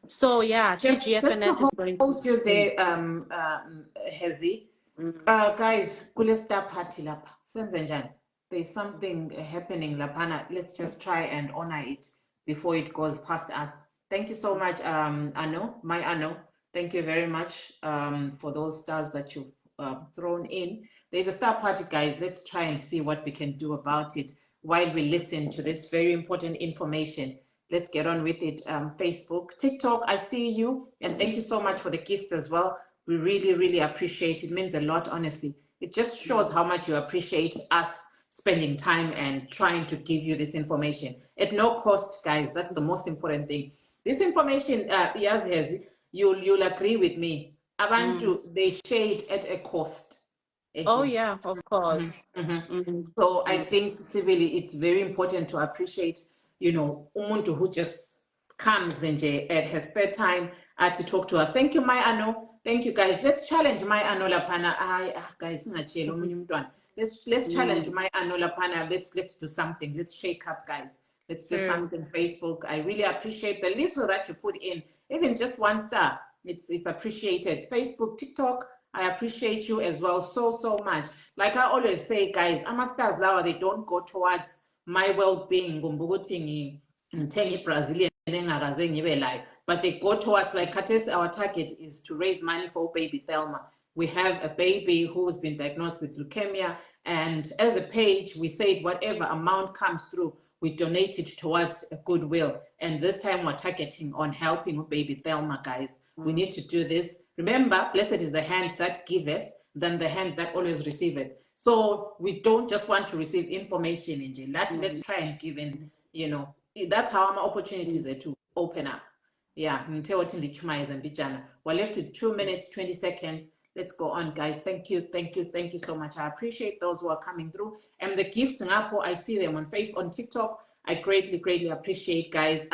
So yeah, CGFNS is going to hold you there, Hazvie. Guys, kule star party lapha. Senze njani? There's something happening lapana. Let's just try and honor it before it goes past us. Thank you so much, my Ano. Thank you very much for those stars that you've thrown in. There's a star party, guys. Let's try and see what we can do about it while we listen to this very important information. Let's get on with it. Facebook, TikTok, I see you. And thank you so much for the gifts as well. We really, really appreciate it. It means a lot, honestly. It just shows how much you appreciate us spending time and trying to give you this information at no cost, guys. That's the most important thing. This information, yes, you'll agree with me. Abantu, they share it at a cost. Oh yeah, of course. So I think civilly, it's very important to appreciate, umuntu who just comes and at her spare time to talk to us. Thank you, my Ano. Thank you, guys. Let's challenge my Ano lapana. Guys, let's challenge my Ano lapana. Let's do something. Let's shake up, guys. Let's do something. Facebook. I really appreciate the little that you put in. Even just 1 star, it's appreciated. Facebook, TikTok, I appreciate you as well so much. Like I always say, guys, stars lawa, they don't go towards my well-being, Brazilian, but they go towards, like Kates, our target is to raise money for baby Thelma. We have a baby who's been diagnosed with leukemia, and as a page, we said whatever amount comes through, we donate it towards a goodwill. And this time we're targeting on helping baby Thelma, guys. We need to do this. Remember, blessed is the hand that giveth than the hand that always receiveth. So we don't just want to receive information in jail. Let's try and give in, that's how our opportunities are to open up. Yeah, we're left with 2 minutes, 20 seconds. Let's go on, guys. Thank you so much. I appreciate those who are coming through. And the gifts, I see them on Facebook, on TikTok. I greatly appreciate, guys.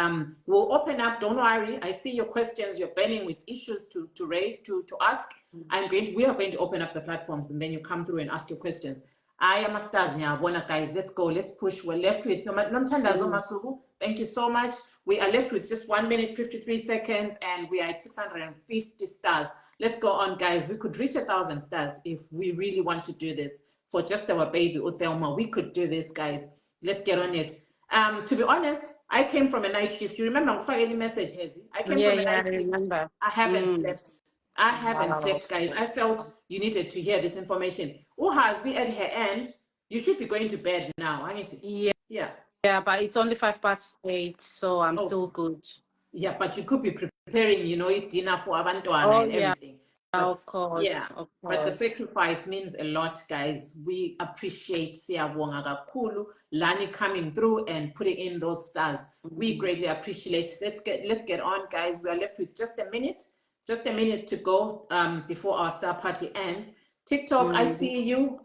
We'll open up. Don't worry. I see your questions. You're burning with issues to raise, to ask. We are going to open up the platforms, and then you come through and ask your questions. I am a stars now. Guys, let's go. Let's push. We're left with Nomtandazo Masuku. Thank you so much. We are left with just 1 minute 53 seconds, and we are at 650 stars. Let's go on, guys. We could reach 1,000 stars if we really want to do this for just our baby Uthelma. We could do this, guys. Let's get on it. To be honest, I came from a night shift. You remember any message, Hazvie? I came from a night shift. Remember. I haven't slept. I haven't slept, guys. I felt you needed to hear this information. Who has been at her end? You should be going to bed now, aren't you? Yeah. Yeah, but it's only 8:05, so I'm still good. Yeah, but you could be preparing, eat dinner for abantwana and everything. But, of course. Yeah, of course. But the sacrifice means a lot, guys. We appreciate Siyabonga kakhulu, Lani coming through and putting in those stars. We greatly appreciate. Let's get on, guys. We are left with just a minute to go before our star party ends. TikTok, I see you.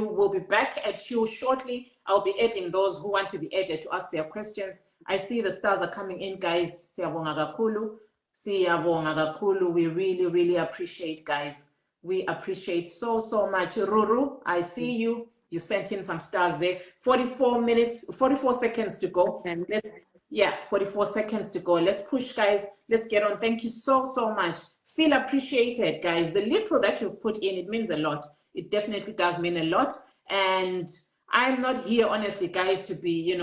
We'll be back at you shortly. I'll be adding those who want to be added to ask their questions. I see the stars are coming in, guys. Siyabonga kakhulu. Siyabonga kakhulu. We really, really appreciate, guys. We appreciate so much. Ruru, I see you. You sent in some stars there. 44 seconds to go. Let's 44 seconds to go. Let's push, guys. Let's get on. Thank you so much. Feel appreciated, guys. The little that you've put in, it means a lot. It definitely does mean a lot. And I'm not here, honestly, guys, to be,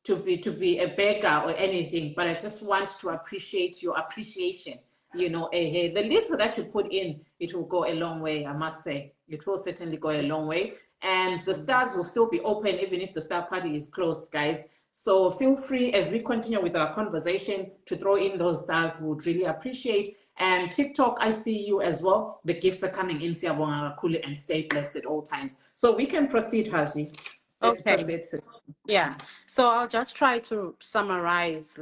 to be a beggar or anything, but I just want to appreciate your appreciation. The little that you put in, it will go a long way, I must say. It will certainly go a long way. And the stars will still be open even if the star party is closed, guys. So feel free as we continue with our conversation to throw in those stars. We would really appreciate. And TikTok, I see you as well. The gifts are coming in. Siyabonga kakhulu, and stay blessed at all times. So we can proceed, Hazvie. Let's proceed. Yeah. So I'll just try to summarize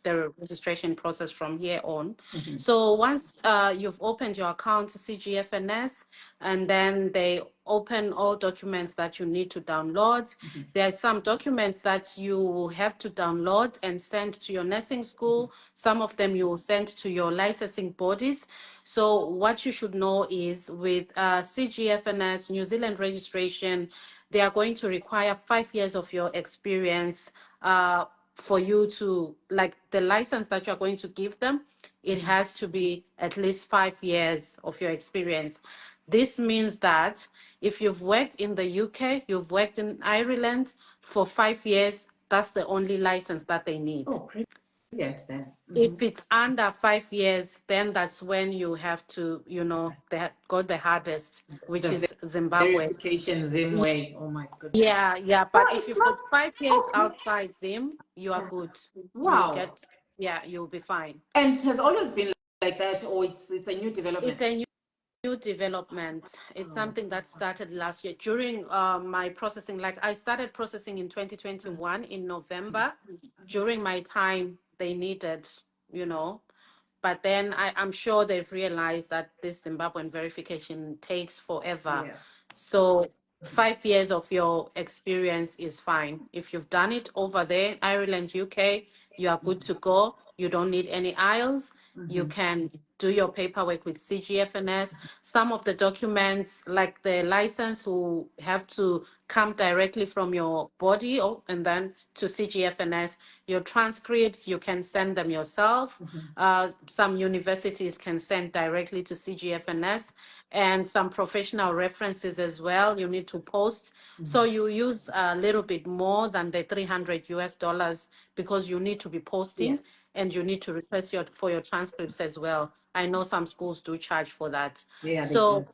the registration process from here on. So once you've opened your account to CGFNS, and then they open all documents that you need to download. There are some documents that you will have to download and send to your nursing school. Some of them you will send to your licensing bodies. So what you should know is with CGFNS, New Zealand registration, they are going to require 5 years of your experience for you to, like the license that you're going to give them, it has to be at least 5 years of your experience. This means that if you've worked in the UK, you've worked in Ireland for 5 years, that's the only license that they need. Oh, brilliant then. If it's under 5 years, then that's when you have to, they got the hardest, which is Zimbabwe. Verification Zimway. Oh my goodness. Yeah. But if you put 5 years outside Zim, you are good. Wow. You'll be fine. And it has always been like that, or it's a new development? It's a new development. It's something that started last year during my processing. Like I started processing in 2021 in November. During my time, they needed, but then I'm sure they've realized that this Zimbabwean verification takes forever. Yeah. So 5 years of your experience is fine. If you've done it over there, Ireland, UK, you are good to go. You don't need any IELTS. You can do your paperwork with CGFNS. Some of the documents, like the license, will have to come directly from your body and then to CGFNS. Your transcripts, you can send them yourself. Some universities can send directly to CGFNS, and some professional references as well you need to post. So you use a little bit more than the $300 because you need to be posting. And you need to request for your transcripts as well. I know some schools do charge for that. Yeah, so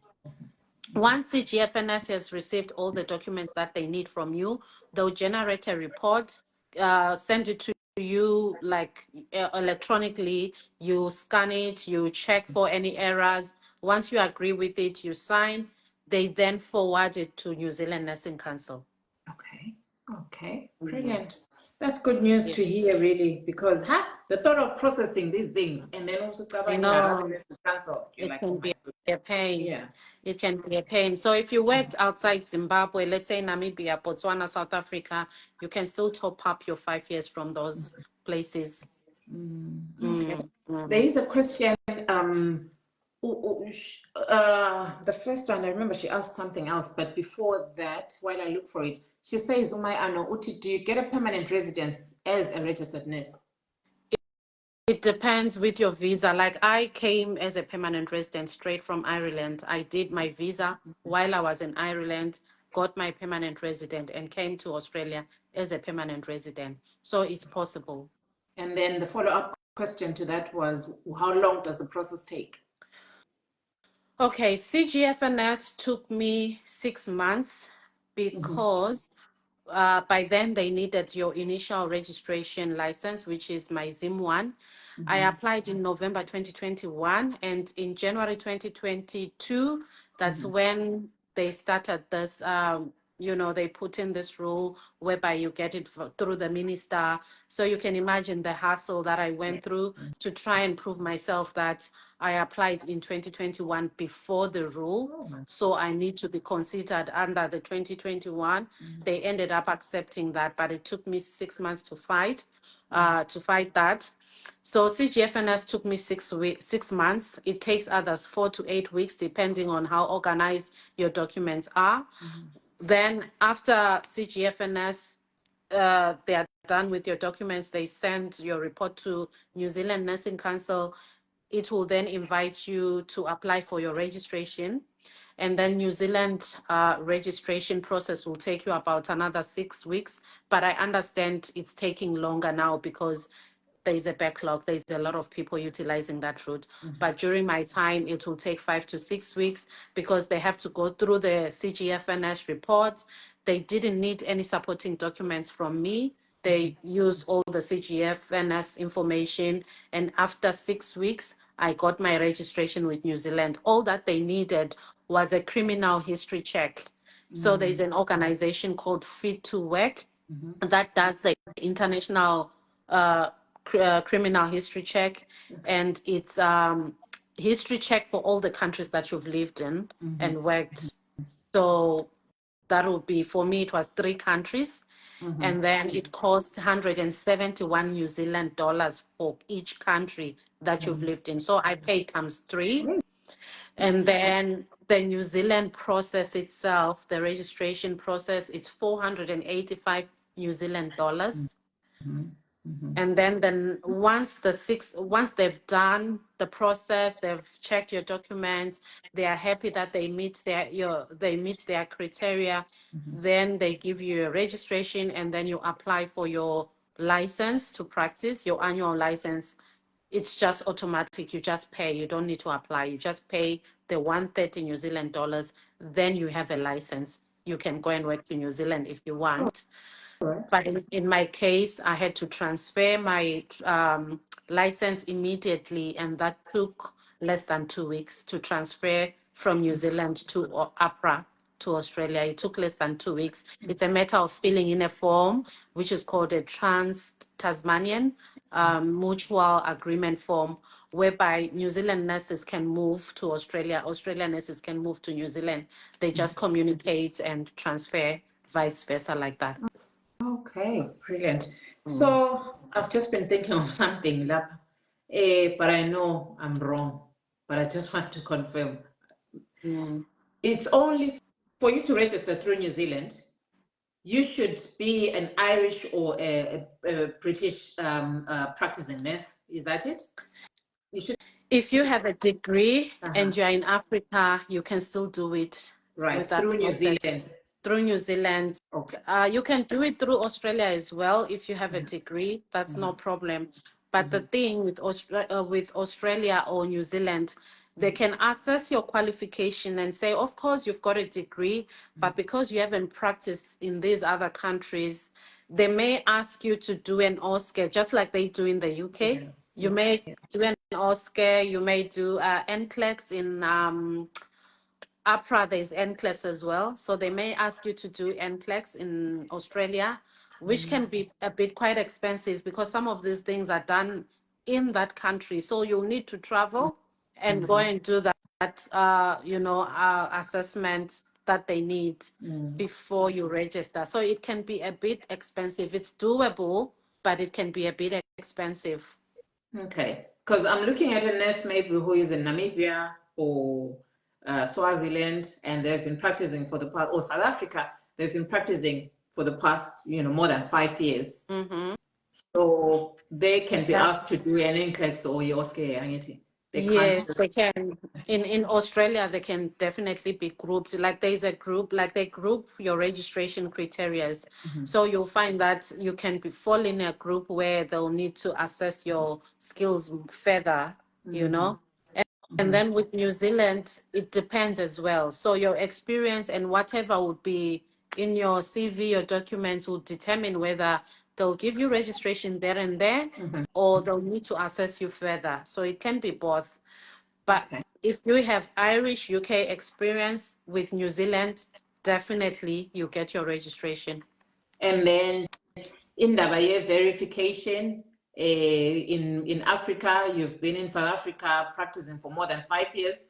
once CGFNS has received all the documents that they need from you, they'll generate a report, send it to you electronically. You scan it, you check for any errors. Once you agree with it, you sign. They then forward it to New Zealand Nursing Council. Okay, brilliant. That's good news to hear, really, because the thought of processing these things and then also it can be a pain. Yeah, it can be a pain. So if you worked outside Zimbabwe, let's say Namibia, Botswana, South Africa, you can still top up your 5 years from those places. Okay. There is a question. The first one, I remember she asked something else, but before that, while I look for it, she says, Umay Ano, Uti, do you get a permanent residence as a registered nurse? It depends with your visa. Like I came as a permanent resident straight from Ireland. I did my visa while I was in Ireland, got my permanent resident, and came to Australia as a permanent resident. So it's possible. And then the follow-up question to that was, how long does the process take? Okay, CGFNS took me 6 months because by then they needed your initial registration license, which is my ZIM one. I applied in November 2021, and in January 2022, that's when they started this. They put in this rule whereby you get it through the minister. So you can imagine the hassle that I went through to try and prove myself that I applied in 2021 before the rule. So I need to be considered under the 2021. They ended up accepting that, but it took me 6 months to fight that. So CGFNS took me 6 months. It takes others 4 to 8 weeks, depending on how organized your documents are. Then after CGFNS, they are done with your documents, they send your report to New Zealand Nursing Council. It will then invite you to apply for your registration. And then New Zealand registration process will take you about another 6 weeks. But I understand it's taking longer now because there's a backlog. There's a lot of people utilizing that route. But during my time, it will take 5 to 6 weeks because they have to go through the CGFNS report. They didn't need any supporting documents from me. They used all the CGFNS information. And after 6 weeks, I got my registration with New Zealand. All that they needed was a criminal history check. So there's an organization called Fit to Work that does the international criminal history check, and it's history check for all the countries that you've lived in and worked. So that would be, for me, it was 3 countries. And then it cost 171 New Zealand dollars for each country that you've lived in. So I paid times 3. And then the New Zealand process itself, the registration process, it's 485 New Zealand dollars. And then once they've done the process, they've checked your documents, they are happy that they meet their criteria, then they give you a registration, and then you apply for your license to practice, your annual license. It's just automatic. You just pay. You don't need to apply. You just pay the 130 New Zealand dollars. Then you have a license. You can go and work to New Zealand if you want. But in my case, I had to transfer my license immediately, and that took less than 2 weeks to transfer from New Zealand to APRA to Australia. It took less than 2 weeks. It's a matter of filling in a form, which is called a Trans-Tasmanian mutual agreement form, whereby New Zealand nurses can move to Australia, Australian nurses can move to New Zealand. They just communicate and transfer, vice versa, like that. Okay, brilliant. So I've just been thinking of something, but I know I'm wrong, but I just want to confirm. It's only for you to register through New Zealand, you should be an Irish or a British practicing nurse. Is that it? If you have a degree and you're in Africa, you can still do it with that through New process. Zealand. Through New Zealand. Okay. You can do it through Australia as well if you have a degree. That's no problem. But the thing with Australia or New Zealand, they can assess your qualification and say, of course, you've got a degree, but because you haven't practiced in these other countries, they may ask you to do an OSCE, just like they do in the UK. You may do an OSCE, you may do NCLEX in APRA, there's NCLEX as well. So they may ask you to do NCLEX in Australia, which can be a bit quite expensive because some of these things are done in that country. So you'll need to travel and go and do that assessment that they need before you register. So it can be a bit expensive. It's doable, but it can be a bit expensive. Okay, because I'm looking at a nurse maybe who is in Namibia, or Swaziland, and they've been practicing for the past, or South Africa, they've been practicing for the past, more than 5 years. So they can be asked to do an NCLEX or yoske angithi. They can't Yes, they can. In Australia, they can definitely be grouped. Like there's a group, like they group your registration criteria. So you'll find that you can fall in a group where they'll need to assess your skills further, you know. And then with New Zealand, it depends as well. So your experience and whatever would be in your CV, your documents will determine whether they'll give you registration there and there, or they'll need to assess you further. So it can be both. But if you have Irish UK experience with New Zealand, definitely you get your registration. And then indaba verification, in Africa, you've been in South Africa practicing for more than 5 years.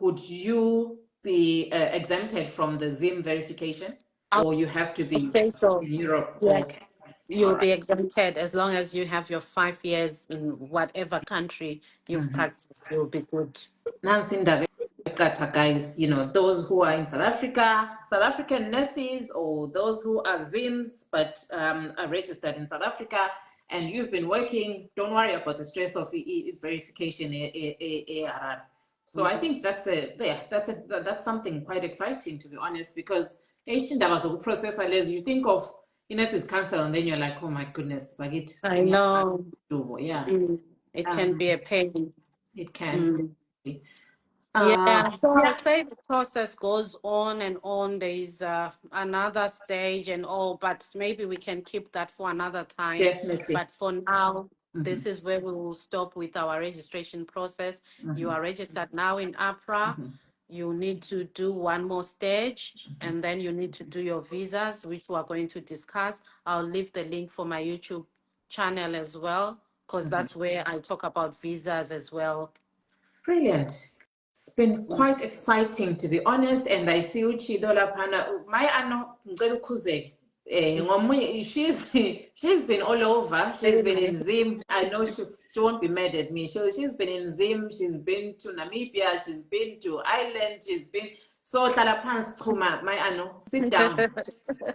Would you be exempted from the Zim verification, or you have to be Say so. in Europe? Yeah. Okay. You'll be exempted as long as you have your 5 years in whatever country you've practiced. You'll be good. Nancy indaba eqatha, guys, those who are in South Africa, South African nurses, or those who are Zims but are registered in South Africa, and you've been working, don't worry about the stress of verification. So I think that's something quite exciting, to be honest, because you think of nurses cancel and then you're like, oh my goodness, like it. I know. Yeah. It can be a pain. It can. Yeah, so I'll say the process goes on and on. There's another stage and all, but maybe we can keep that for another time. Definitely. But for now, this is where we will stop with our registration process. You are registered now in APRA. You need to do one more stage, and then you need to do your visas, which we are going to discuss. I'll leave the link for my YouTube channel as well, because that's where I talk about visas as well. Brilliant. It's been quite exciting, to be honest, and I see Uchido Lapana. My Ano she's been all over. She's been in Zim. I know she won't be mad at me. She's been in Zim. She's been to Namibia. She's been to Ireland. She's been so my Ano. Sit down.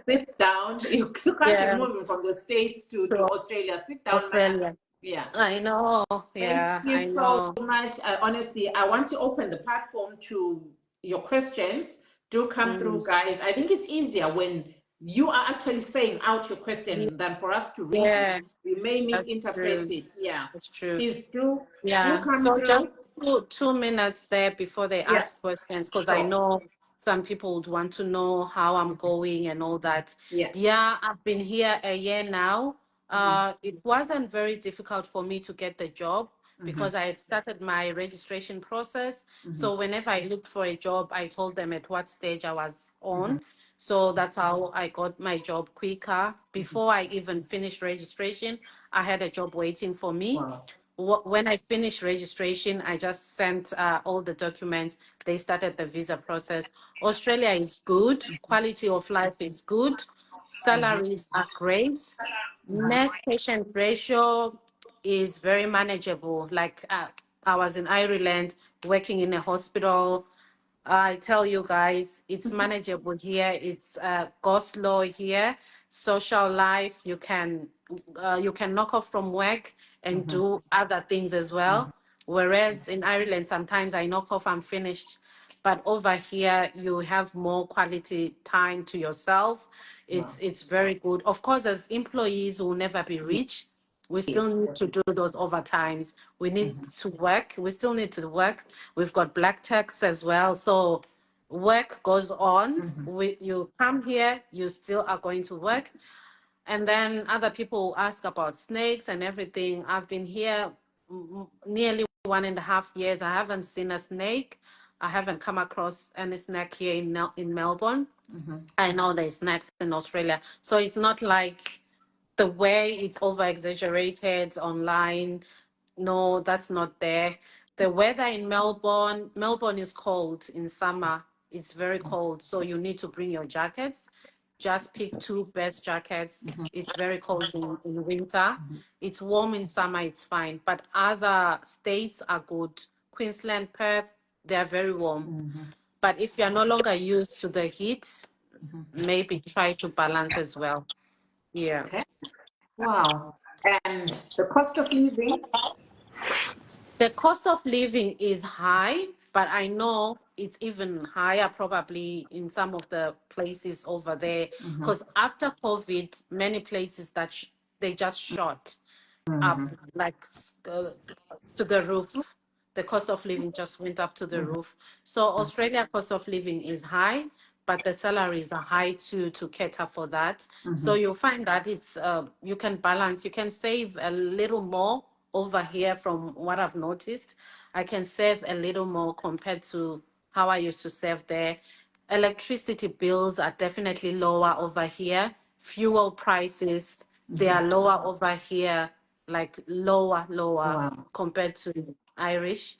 Sit down. You can't be moving from the States to Australia. Sit down, Australia. Yeah. I know. Yeah, Thank you I so know. much. Honestly, I want to open the platform to your questions. Do come through, guys. I think it's easier when you are actually saying out your question than for us to read it. We may misinterpret it. Yeah. That's true. Please do come So through. just 2 minutes there before they ask questions, because I Sure. know some people would want to know how I'm going and all that. Yeah. I've been here a year now. It wasn't very difficult for me to get the job because I had started my registration process. So whenever I looked for a job, I told them at what stage I was on. So that's how I got my job quicker. Before I even finished registration, I had a job waiting for me. Wow. When I finished registration, I just sent all the documents. They started the visa process. Australia is good. Quality of life is good. Salaries are great. Nurse-patient ratio is very manageable. Like I was in Ireland working in a hospital. I tell you guys, it's manageable here. It's go slow here. Social life, you can knock off from work and do other things as well. Whereas in Ireland, sometimes I knock off, I'm finished. But over here, you have more quality time to yourself. It's very good. Of course, as employees, we'll never be rich. We still need to do those overtimes. We need to work. We still need to work. We've got black tax as well. So work goes on. You come here, you still are going to work. And then other people ask about snakes and everything. I've been here nearly 1.5 years. I haven't seen a snake. I haven't come across any snake here in Melbourne. I know there's snakes in Australia. So it's not like the way it's over exaggerated online. No, that's not there. The weather in Melbourne is cold in summer. It's very cold. So you need to bring your jackets. Just pick 2 best jackets. It's very cold in winter. It's warm in summer, it's fine. But other states are good Queensland, Perth, they are very warm. But if you're no longer used to the heat, maybe try to balance as well. Yeah. Okay. Wow. And the cost of living? The cost of living is high, but I know it's even higher probably in some of the places over there. Because after COVID, many places that they just shot up like to the roof. The cost of living just went up to the roof. So Australia cost of living is high, but the salaries are high too to cater for that. So you'll find that it's you can balance, you can save a little more over here from what I've noticed. I can save a little more compared to how I used to save there. Electricity bills are definitely lower over here. Fuel prices, they are lower over here, like lower Wow. compared to Irish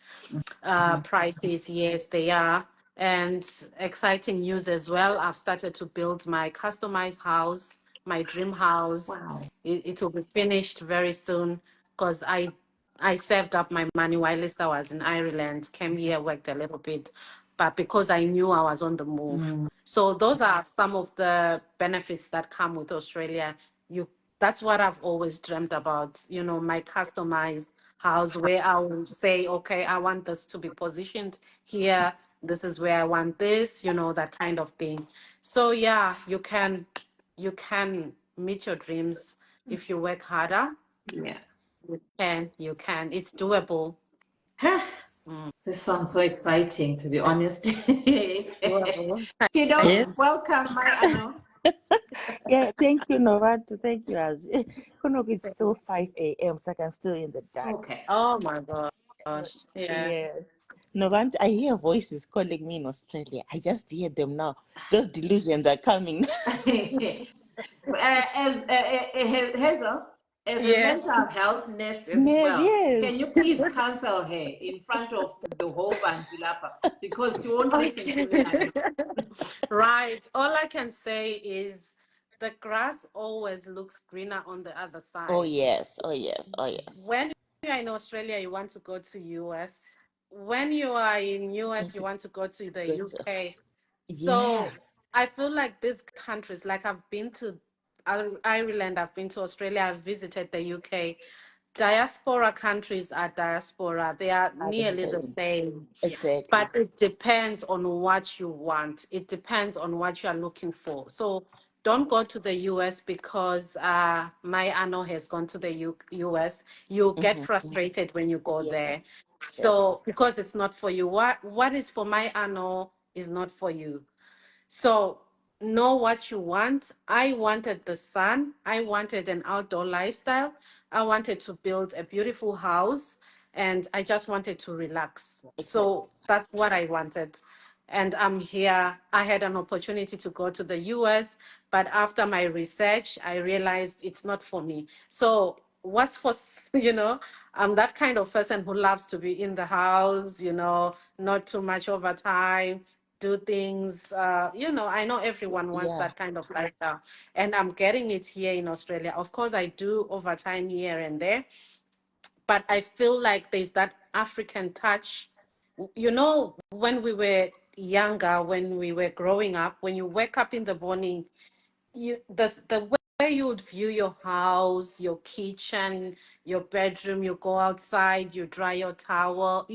prices. Yes, they are. And exciting news as well. I've started to build my customized house, my dream house. Wow. It will be finished very soon because I saved up my money while I was in Ireland, came here, worked a little bit, but because I knew I was on the move. So those are some of the benefits that come with Australia. You That's what I've always dreamt about, my customized house where I will say, okay, I want this to be positioned here. This is where I want this, that kind of thing. So yeah, you can meet your dreams if you work harder. Yeah. You can. It's doable. This sounds so exciting, to be honest. Doable. Chido, welcome, my Anno. Yeah, thank you, Novanto. Thank you, Hazvie. Look, it's still 5 a.m., so I'm still in the dark. Okay. Oh my gosh. Yeah. Yes. Novanto, I hear voices calling me in Australia. I just hear them now. Those delusions are coming. Hazel, as a Yeah. mental health nurse as Yes, well, yes. can you please cancel her in front of the whole Banjulapa because she won't listen to me. I know. Right. All I can say is the grass always looks greener on the other Oh, side. yes. Oh, yes. Oh, yes. When you're in Australia, you want to go to US. When you are in US, you It's want to go to the good. UK. Yeah, So I feel like these countries, like I've been to Ireland, I've been to Australia, I've visited the UK. Diaspora countries are diaspora. They are are the nearly the same. same. Exactly. But it depends on what you want. It depends on what you are looking for. So don't go to the US because my Anno has gone to the US. You get frustrated when you go Yeah, there. exactly. So because it's not for you, what is for my Anno is not for you. So know what you want. I wanted the sun. I wanted an outdoor lifestyle. I wanted to build a beautiful house and I just wanted to relax. Exactly. So that's what I wanted. And I'm here. I had an opportunity to go to the US, but after my research, I realized it's not for me. So what's for, I'm that kind of person who loves to be in the house, not too much overtime, do things. I know everyone wants Yeah, that kind of lifestyle, and I'm getting it here in Australia. Of course, I do overtime here and there, but I feel like there's that African touch. When we were younger, when we were growing up, when you wake up in the morning, the way you would view your house, your kitchen, your bedroom, you go outside, you dry your towel,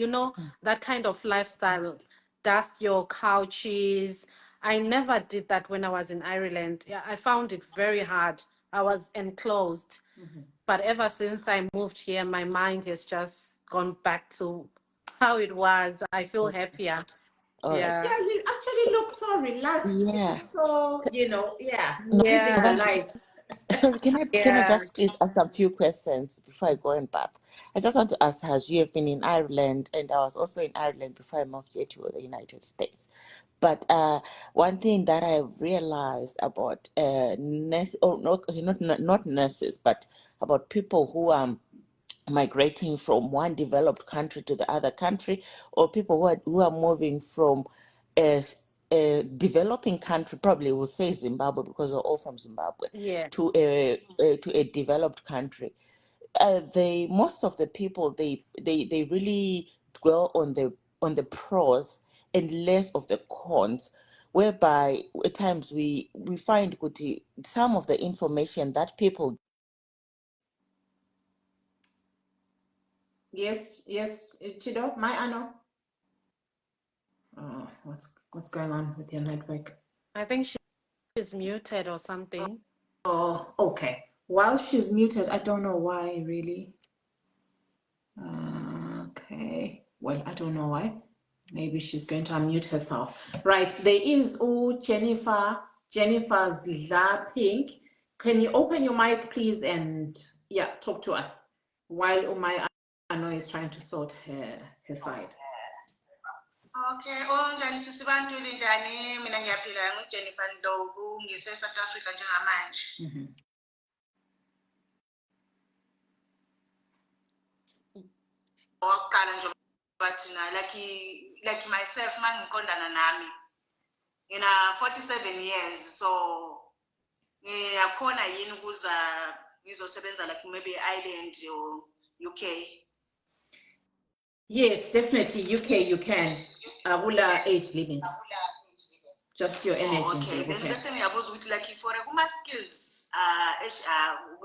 that kind of lifestyle, dust your couches. I never did that when I was in Ireland. Yeah, I found it very hard. I was enclosed. But ever since I moved here, my mind has just gone back to how it was. I feel okay. happier. All right. Yeah. Yeah, you actually look so relaxed. You Yeah. look so, yeah, No, living the Yeah. Novanto, life. sorry, can I Yeah. just please ask a few questions before I go in bath? I just want to ask, as you have been in Ireland, and I was also in Ireland before I moved here to the United States. But one thing that I've realized about nurse, oh, no, okay, not nurses, but about people who migrating from one developed country to the other country, or people who are moving from a, a developing country, probably will say Zimbabwe because we're all from Zimbabwe, Yeah. to a developed country. They most of the people they really dwell on the pros and less of the cons, whereby at times we find kuti some of the information that people. Yes, Chido, my Ano. Oh, what's going on with your network? I think she's muted or something. Oh, okay. While she's muted, I don't know why, really. Okay. Well, I don't know why. Maybe she's going to unmute herself. Right. There is Jennifer's La Pink. Can you open your mic, please, and talk to us while Umay Ano is trying to sort her side. Okay, njani sisi bantu linjani, mina ngiyaphila nguJennifer Ndlovu, ngise South Africa njengamanje. Oqala nje bathina like myself mangiqondana nami. Ngina 47 years, so ngiyakhona yini ukuza ngizosebenza like maybe Ireland or UK. Yes, definitely UK you can. Akula age limit. Just your energy. Okay, then bese ngiyabuza ukuthi like for kuma skills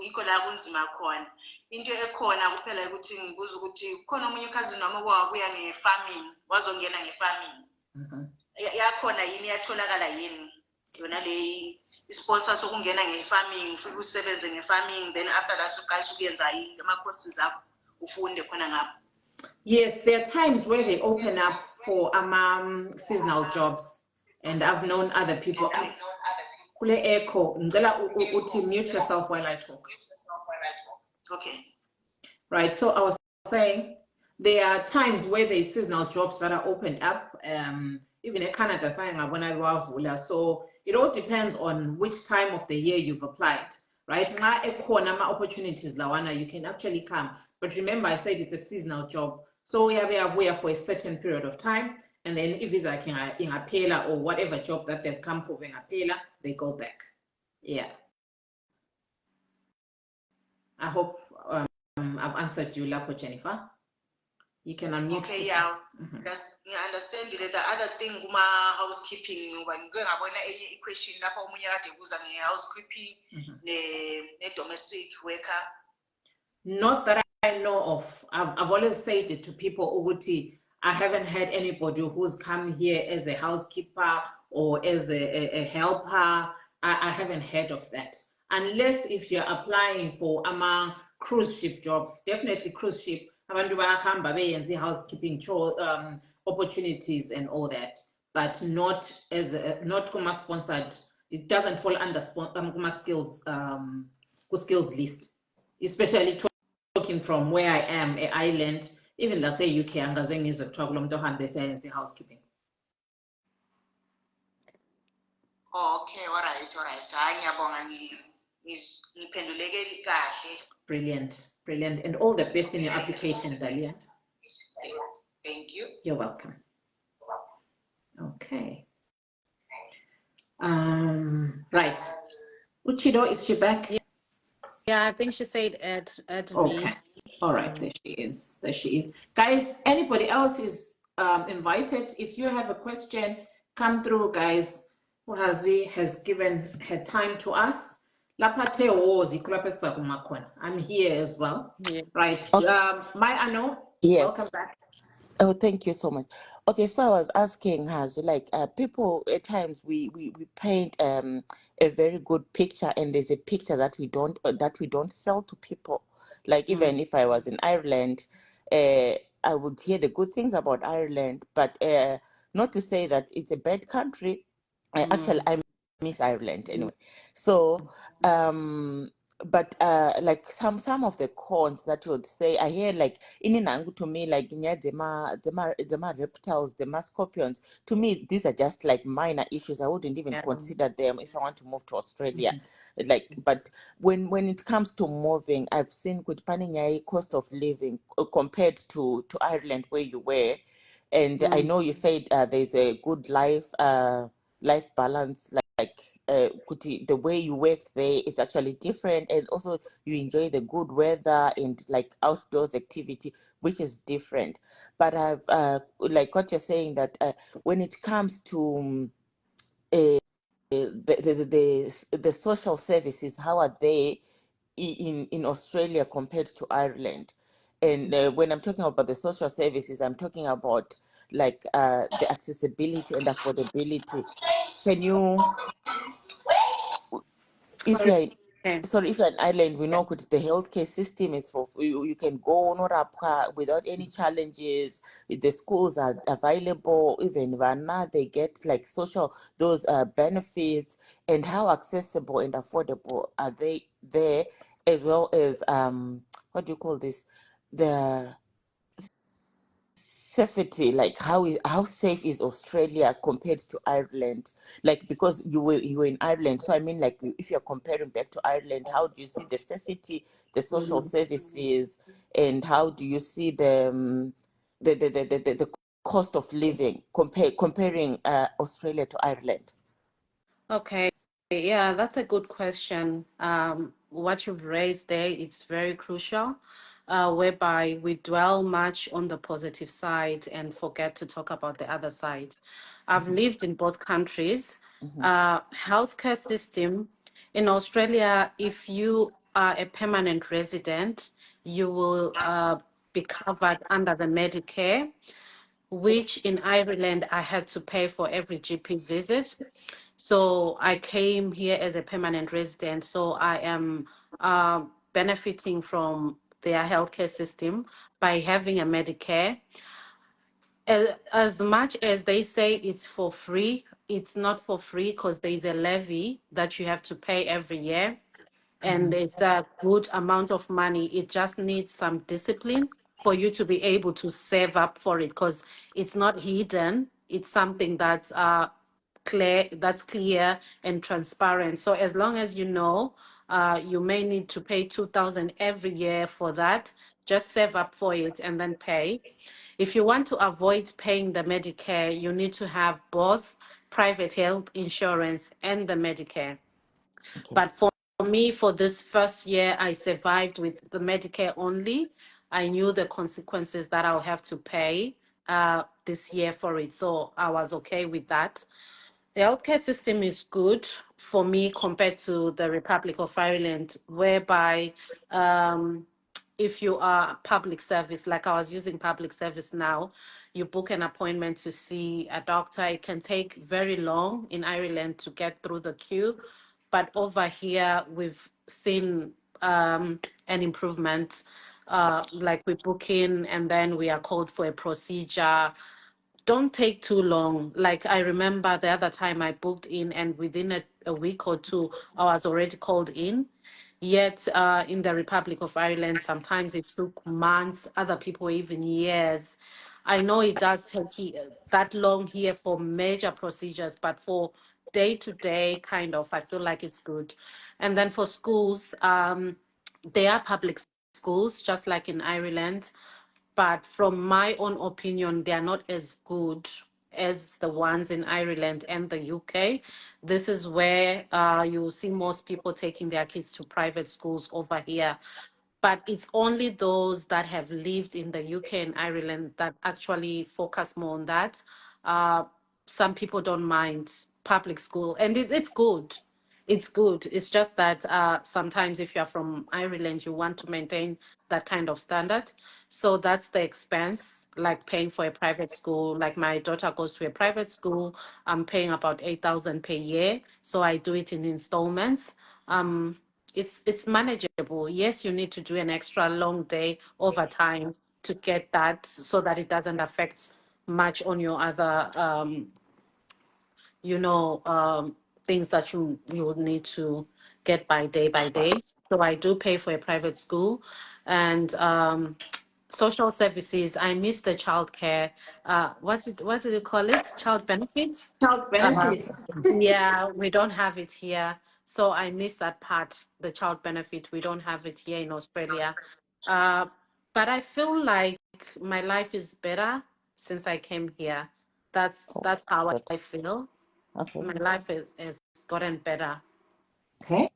yikho la kunzima khona. Into ekhona kuphela ukuthi ngibuza ukuthi khona omunye cousin noma wabuya nge-farming, wazongena nge-farming. Yakhona yini yatholakala yini yona le sponsor sokungena nge-farming, ufike usebenze nge-farming, then after that uqalisa ukuyenza ama-courses akho ufunde khona ngapho. Yes, there are times where they open up for seasonal jobs. And I've known other people. Kule echo, ngicela uthi mute yourself while I talk. Okay. Right, so I was saying there are times where there is seasonal jobs that are opened up. Even in Canada, so it all depends on which time of the year you've applied. Right? Opportunities lawana, you can actually come. But remember, I said it's a seasonal job. So we are for a certain period of time. And then if it's like in a pela or whatever job that they've come for in a pela, they go back. Yeah. I hope I've answered you, Lapo Jennifer. You can unmute. Okay, yeah. You understand the other thing, housekeeping, when you go any question, housekeeping, the domestic worker. Not that I know of. I've always said it to people, Uguti. I haven't had anybody who's come here as a housekeeper or as a helper. I haven't heard of that. Unless if you're applying for cruise ship jobs, definitely cruise ship, housekeeping opportunities and all that, but not as not Kuma sponsored. It doesn't fall under Kuma skills list, especially talking from where I am, an island. Even let's say UK, angazange izokuthiwa kulo muntu ohambe esayenza housekeeping. Okay, all right. Ngiyabonga ngiphenduleke kahle. Brilliant. And all the best in your application, Dalian. Thank you. You're welcome. Okay. Right. Uchido, is she back? Yeah, I think she said at Okay. All right, there she is. Guys, anybody else is invited. If you have a question, come through, guys. Hazvie has given her time to us. I'm here as well. Yeah. Right. Okay. My Ano, Yes. welcome back. Oh, thank you so much. Okay, so I was asking her, so like people at times we paint a very good picture, and there's a picture that we don't sell to people. Like even if I was in Ireland, I would hear the good things about Ireland, but not to say that it's a bad country. Actually, I miss Ireland anyway. So but like some of the cons that you would say, I hear like in Nangu, to me, like the reptiles, the scorpions, to me these are just like minor issues. I wouldn't even consider them if I want to move to Australia. Like, but when it comes to moving, I've seen good cost of living compared to Ireland where you were, and I know you said there's a good life balance, like the way you work there, it's actually different, and also you enjoy the good weather and like outdoors activity, which is different. But I've like what you're saying, that when it comes to the social services, how are they in Australia compared to Ireland? And when I'm talking about the social services, I'm talking about like the accessibility and affordability. Can you, if Sorry. you're Okay. sorry, if you're an island, we know the healthcare system is for you can go no rapka without any challenges. The schools are available, even Vana, they get like social those benefits. And how accessible and affordable are they there, as well as what do you call this, the safety, like how safe is Australia compared to Ireland? Like, because you were in Ireland, so I mean, like, if you're comparing back to Ireland, how do you see the safety, the social services, and how do you see the cost of living comparing Australia to Ireland? Okay, yeah, that's a good question. What you've raised there, it's very crucial, whereby we dwell much on the positive side and forget to talk about the other side. I've Mm-hmm. lived in both countries. Mm-hmm. Healthcare system in Australia, if you are a permanent resident, you will be covered under the Medicare, which in Ireland I had to pay for every GP visit. So I came here as a permanent resident. So I am benefiting from their healthcare system by having a Medicare. As much as they say it's for free, it's not for free because there's a levy that you have to pay every year, and it's a good amount of money. It just needs some discipline for you to be able to save up for it, because it's not hidden. It's something that's clear and transparent. So as long as you know, you may need to pay 2,000 every year for that. Just save up for it and then pay. If you want to avoid paying the Medicare, you need to have both private health insurance and the Medicare. Okay. But for me, for this first year, I survived with the Medicare only. I knew the consequences that I'll have to pay this year for it. So I was okay with that. The healthcare system is good for me compared to the Republic of Ireland, whereby if you are public service, like I was using public service now, you book an appointment to see a doctor. It can take very long in Ireland to get through the queue. But over here, we've seen an improvement. Like we book in and then we are called for a procedure. Don't take too long. Like I remember the other time I booked in, and within a week or two, I was already called in. Yet in the Republic of Ireland, sometimes it took months, other people even years. I know it does take that long here for major procedures, but for day to day kind of, I feel like it's good. And then for schools, they are public schools, just like in Ireland. But from my own opinion, they are not as good as the ones in Ireland and the UK. This is where you see most people taking their kids to private schools over here. But it's only those that have lived in the UK and Ireland that actually focus more on that. Uh, some people don't mind public school, and it's good. It's good. It's just that sometimes if you're from Ireland, you want to maintain that kind of standard. So that's the expense, like paying for a private school. Like my daughter goes to a private school, I'm paying about 8,000 per year. So I do it in installments. It's manageable. Yes, you need to do an extra long day overtime to get that so that it doesn't affect much on your other things that you would need to get by day by day. So I do pay for a private school, and social services. I miss the childcare. What did you call it? Child benefits. Child Uh, benefits. yeah, we don't have it here. So I miss that part, the child benefit. We don't have it here in Australia. Uh, but I feel like my life is better since I came here. That's Oh, that's how good. I feel. Okay. My life is gotten better. Okay.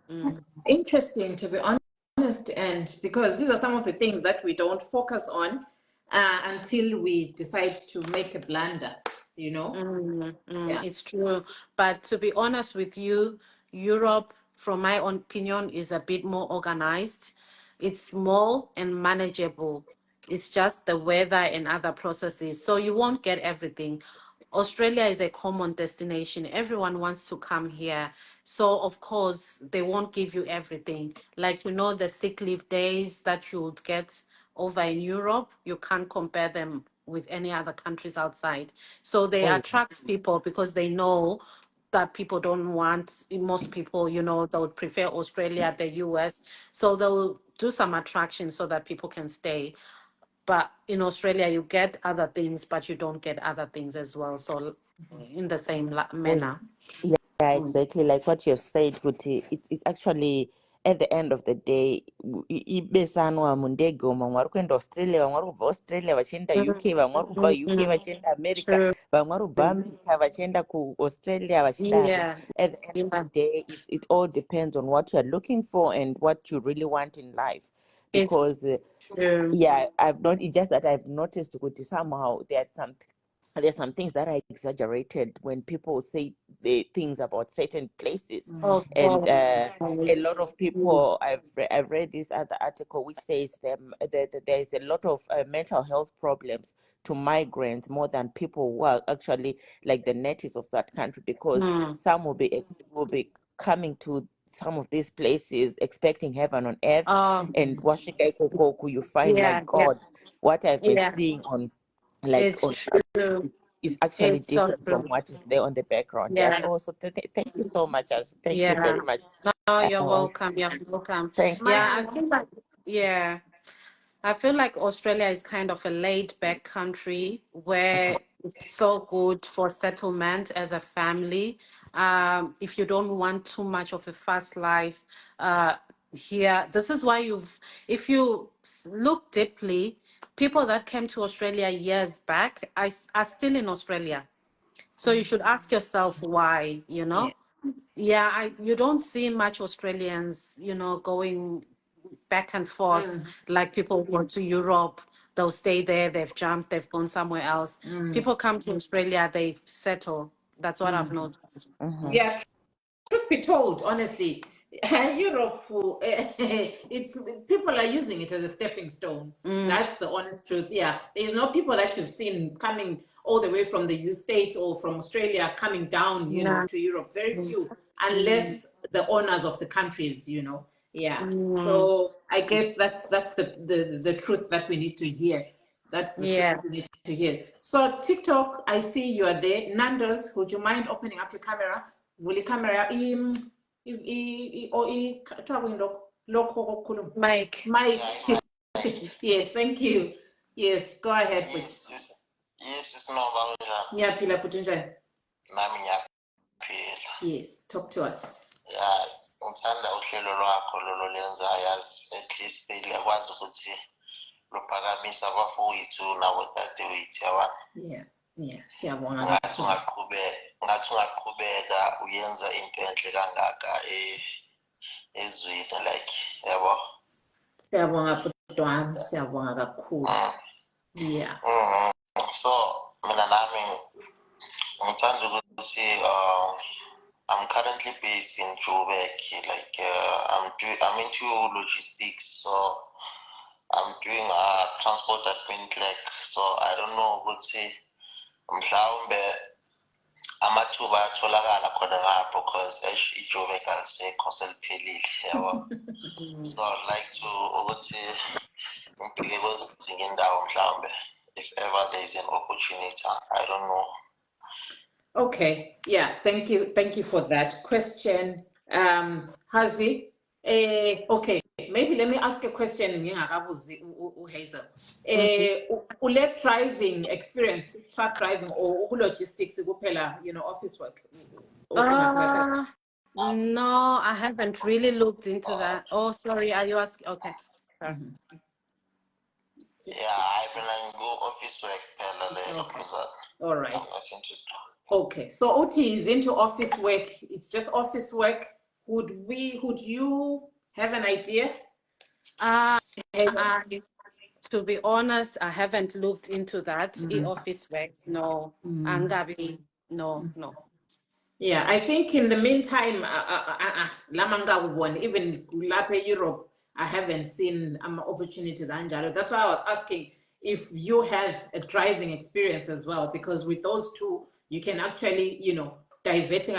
That's interesting, to be honest, and because these are some of the things that we don't focus on until we decide to make a blunder, you know? Yeah. It's true. But to be honest with you, Europe, from my own opinion, is a bit more organized. It's small and manageable. It's just the weather and other processes. So you won't get everything. Australia is a common destination. Everyone wants to come here. So, of course, they won't give you everything. Like, the sick leave days that you would get over in Europe, you can't compare them with any other countries outside. So they attract people because they know that people don't want, most people, they would prefer Australia, the US. So they'll do some attraction so that people can stay. But in Australia, you get other things, but you don't get other things as well. So in the same manner. Yeah, exactly. Like what you've said, Kuti, it's actually at the end of the day, ibesanwa mundego vamwe vari kuenda Australia, vamwe vari kubva Australia vachienda UK, vamwe vari kubva UK vachienda America, True. vamwe vari kubva America vachienda kuAustralia vachidaro. Yeah. At the end of the day, it all depends on what you're looking for and what you really want in life. It's Because true. yeah, it's just that I've noticed Kuti, somehow there's some things that are exaggerated when people say the things about certain places, Of and a lot course. of people, I've read this other article which says that there is a lot of mental health problems to migrants more than people who are actually like the natives of that country, because some will be coming to some of these places expecting heaven on earth, and washing you find Yeah, like, yeah, God, what I've been yeah. seeing on like It's on true. is actually It's so different from true. what is there on the background. Yeah. Yeah, So thank you so much. Thank you yeah. very much. No, you're Uh, welcome. You're welcome. thank Yeah, I feel like, yeah. I feel like Australia is kind of a laid back country where it's so good for settlement as a family. If you don't want too much of a fast life here, this is why if you look deeply, people that came to Australia years back are still in Australia. So you should ask yourself why, Yeah. Yeah, you don't see much Australians, going back and forth like people go to Europe, they'll stay there, they've jumped, they've gone somewhere else. People come to Australia, they settle. That's what I've noticed. Yeah, truth be told, honestly, Europe, it's people are using it as a stepping stone. That's the honest truth. Yeah, there's no people that you've seen coming all the way from the States or from Australia coming down, Yeah. to Europe. Very Mm. few, unless the owners of the countries. Yeah. So I guess that's the truth that we need to hear. That's the truth Yeah. that we need to hear. So TikTok, I see you are there. Nando's, would you mind opening up your camera? Vuli camera Mike. Mike. Yes, thank you. Yes, go ahead. Yes, no, Ngiyaphila bhuti njani? nami ngiyaphila. Yes, talk to us. Ya, ngithanda uhlelo lwakho lolo lenzayo, yazi at least liyakwazi ukuthi luphakamisa abafowethu nabodadewethu yabona. Yeah, siyabonga Ngathi kakhulu. ungaqhubeka uyenza into enhle kangaka ezweni, like yabo. Siyabonga bhuti wami, siyabonga kakhulu. Yeah. So mina nami ngithanda ukuthi I'm currently based in Joburg. Like I'm into logistics, so I'm doing transport admin clerk. So I don't know ukuthi mhlawumbe amathuba atholakala khona ngapho, because iJoburg alisekho seliphelile yabo. So I'd like to ukuthi ngibheke kwezinye indawo mhlawumbe, if ever there is an opportunity. I don't know. Okay. Yeah. Thank you for that question. Hazvie. Okay. Maybe let me ask a question ngingakabuzi uHazel. Ule driving experience, truck driving or logistics kuphela, office work. No, I haven't really looked into that. Oh, sorry. Are you asking? Okay. Sorry. Yeah, I've been go office work Okay. All right. I'm not into Okay, so Oti is into office work. It's just office work. Would you have an idea? To be honest, I haven't looked into that. Office work, no. Angabi, no. Yeah, I think in the meantime, even Lape Europe, I haven't seen opportunities. Anjalo. That's why I was asking if you have a driving experience as well, because with those two, you can actually, diverting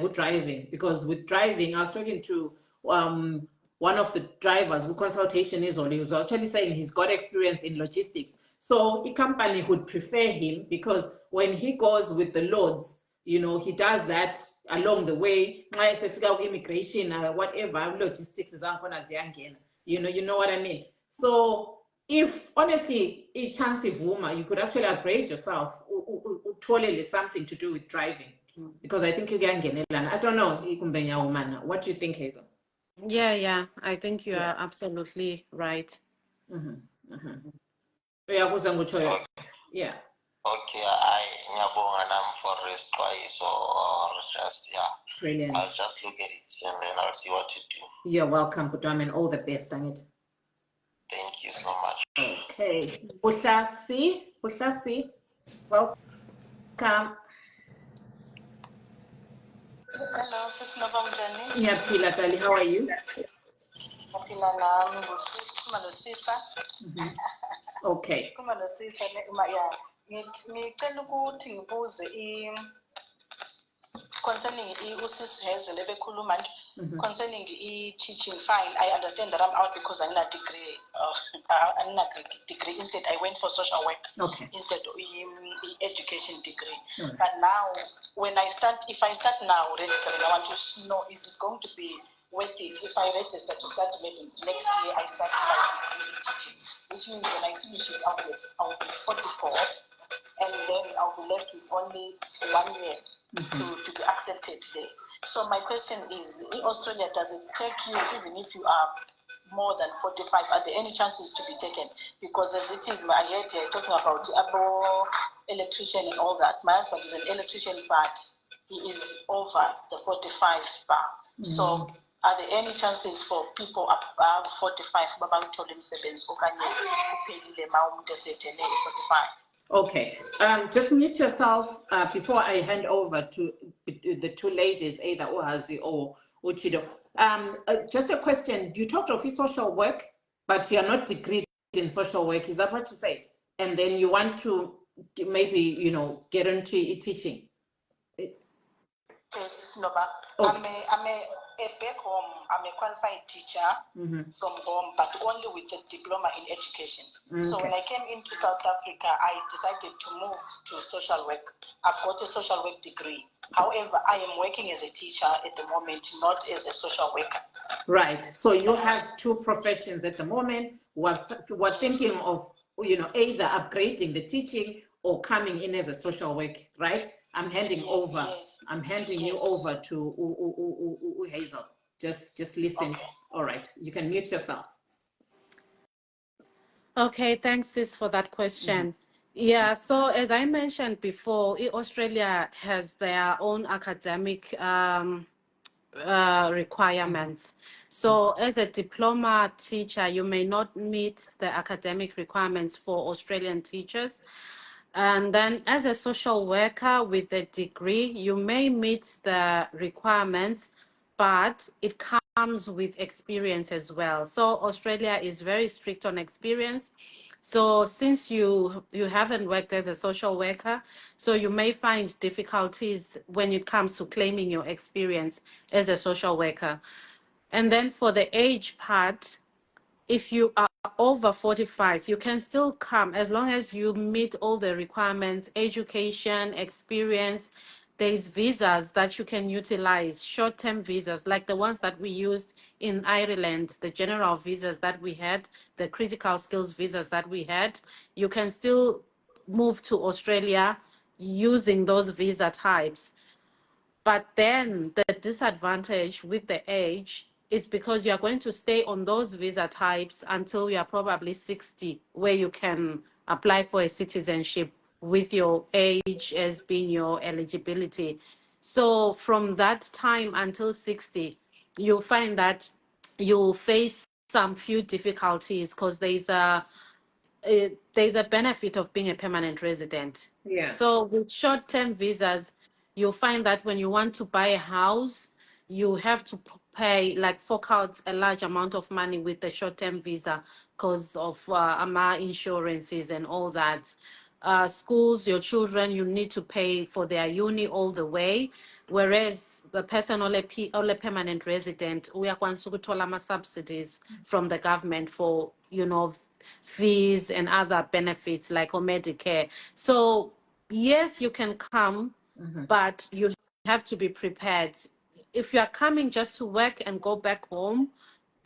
with driving. Because with driving, I was talking to one of the drivers who consultation is on. He was actually saying he's got experience in logistics. So the company would prefer him because when he goes with the loads, he does that along the way. Immigration, whatever, logistics is you know what I mean? So if honestly a chance if woman, you could actually upgrade yourself, totally something to do with driving. Because I think you can get it. I don't know, what do you think, Hazel? Yeah, I think you are absolutely right. Yeah. Okay, I ngiyabonga nami for resixwayiso or just Brilliant. I'll just look at it and then I'll see what to do. You're welcome, Putam, and all the best on it. Thank you so much. Okay. Bushasi, welcome. Hello, Sis Nova Ujani. Ngiyaphila Tali, how are you? Ngiyaphila nami ngisikhuluma nosisa. Okay. Sikhuluma nosisa ya. Ngicela ukuthi ngibuze concerning usisi Hazel ebekhuluma nje concerning teaching. Fine, I understand that I'm out because I'm not degree. I'm not degree. Instead, I went for social work. Okay. Instead of education degree. But now, if I start now registering, I want to know, is it going to be worth it if I register to start maybe next year? I start my degree in teaching, which means when I finish it, I'll be 44, and then I'll be left with only 1 year to be accepted there. So my question is, in Australia, does it take you, even if you are more than 45, are there any chances to be taken? Because as it is, I heard talking about electrician and all that. My husband is an electrician, but he is over the 45 bar. So are there any chances for people above 45 Okay, just mute yourself before I hand over to the two ladies, either Hazvie or Uchido. Just a question, you talked of social work, but you're not degreed in social work, is that what you said? And then you want to maybe, get into teaching? Yes, no, but Okay. I'm back home. I'm a qualified teacher from home, but only with a diploma in education. So when I came into South Africa, I decided to move to social work. I've got a social work degree. However, I am working as a teacher at the moment, not as a social worker. Right. So you have two professions at the moment. We're thinking of, either upgrading the teaching or coming in as a social work, right? I'm handing over. Yes. I'm handing you over to Hazel. Just listen. Okay. All right. You can mute yourself. Okay, thanks, sis, for that question. Yeah, so as I mentioned before, Australia has their own academic requirements. So as a diploma teacher, you may not meet the academic requirements for Australian teachers. And then as a social worker with a degree, you may meet the requirements, but it comes with experience as well. So Australia is very strict on experience. So since you haven't worked as a social worker, so you may find difficulties when it comes to claiming your experience as a social worker. And then for the age part, if you are over 45, you can still come as long as you meet all the requirements, education, experience. There's visas that you can utilize, short-term visas, like the ones that we used in Ireland, the general visas that we had, the critical skills visas that we had. You can still move to Australia using those visa types. But then the disadvantage with the age is because you are going to stay on those visa types until you are probably 60, where you can apply for a citizenship. with your age as being your eligibility. So from that time until 60, you'll find that you'll face some few difficulties because there's a benefit of being a permanent resident. Yeah. So with short-term visas, you'll find that when you want to buy a house, you have to pay, like, fork out a large amount of money with the short-term visa because of AMA insurances and all that. Schools, your children, you need to pay for their uni all the way, whereas the person or a permanent resident, we are going to subsidies from the government for, fees and other benefits like Medicare. So yes, you can come, but you have to be prepared. If you are coming just to work and go back home,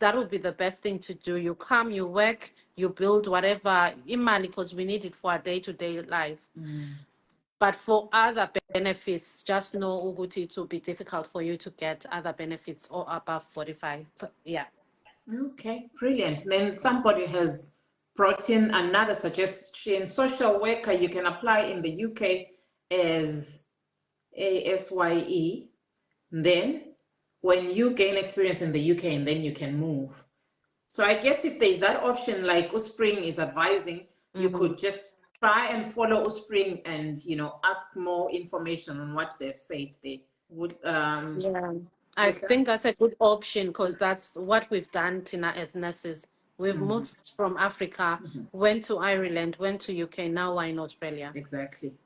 that would be the best thing to do. You come, you work, you build whatever imali, because we need it for our day-to-day life. But for other benefits, just know Uguti, it will be difficult for you to get other benefits or above 45. Yeah. Okay, brilliant. Then somebody has brought in another suggestion. Social worker, you can apply in the UK as ASYE. Then when you gain experience in the UK, and then you can move. So I guess if there's that option, like Uspring is advising, you could just try and follow Uspring and, ask more information on what they've said there. Would Yeah, I think that's a good option because that's what we've done, Tina, as nurses. We've moved from Africa, went to Ireland, went to UK, now we're in Australia. Exactly.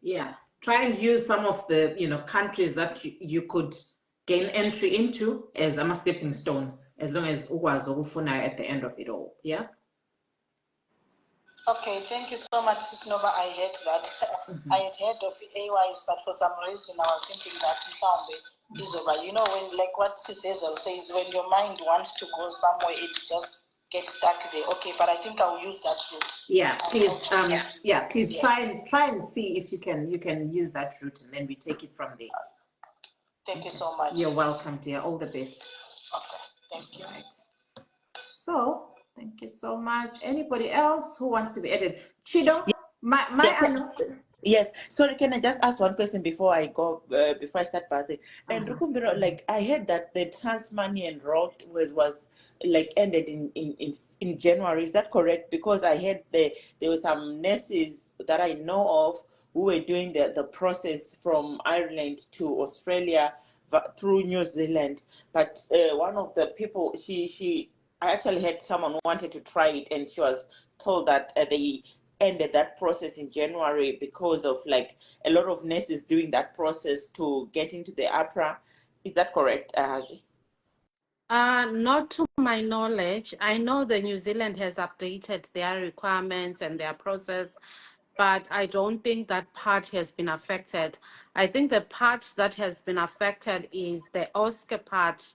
Yeah. Try and use some of the, countries that you could gain entry into as stepping stones, as long as ukwazi ukufuna at the end of it all. Yeah. Okay, thank you so much, Sis Nova. I heard that. I had heard of AYs, but for some reason I was thinking that is over. When, like what Sis Hazel says, when your mind wants to go somewhere, it just gets stuck there. Okay, but I think I'll use that route. Yeah, please. Please try and see if you can use that route, and then we take it from there. Thank you so much. You're welcome, dear. All the best. Okay, thank you. Right. So, thank you so much. Anybody else who wants to be added? Chido, Yes. Sorry, can I just ask one question before I go, before I start bathing? And Rukumbiro, like, I heard that the Tasmanian route was like ended in January. Is that correct? Because I heard there were some nurses that I know of who were doing the process from Ireland to Australia through New Zealand. But one of the people, I actually had someone who wanted to try it, and she was told that they ended that process in January because of like a lot of nurses doing that process to get into the APRA. Is that correct, Hazvie? Not to my knowledge. I know the New Zealand has updated their requirements and their process, but I don't think that part has been affected. I think the part that has been affected is the OSCE part,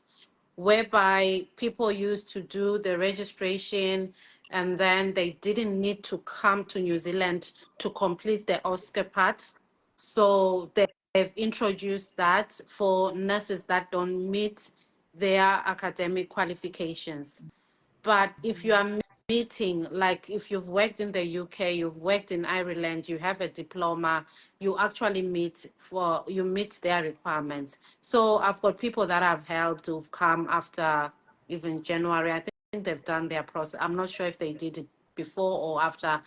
whereby people used to do the registration and then they didn't need to come to New Zealand to complete the OSCE part. So they've introduced that for nurses that don't meet their academic qualifications. But if you are meeting, like if you've worked in the UK, you've worked in Ireland, you have a diploma, you actually meet their requirements. So I've got people that I've helped who've come after even January. I think they've done their process. I'm not sure if they did it before or after,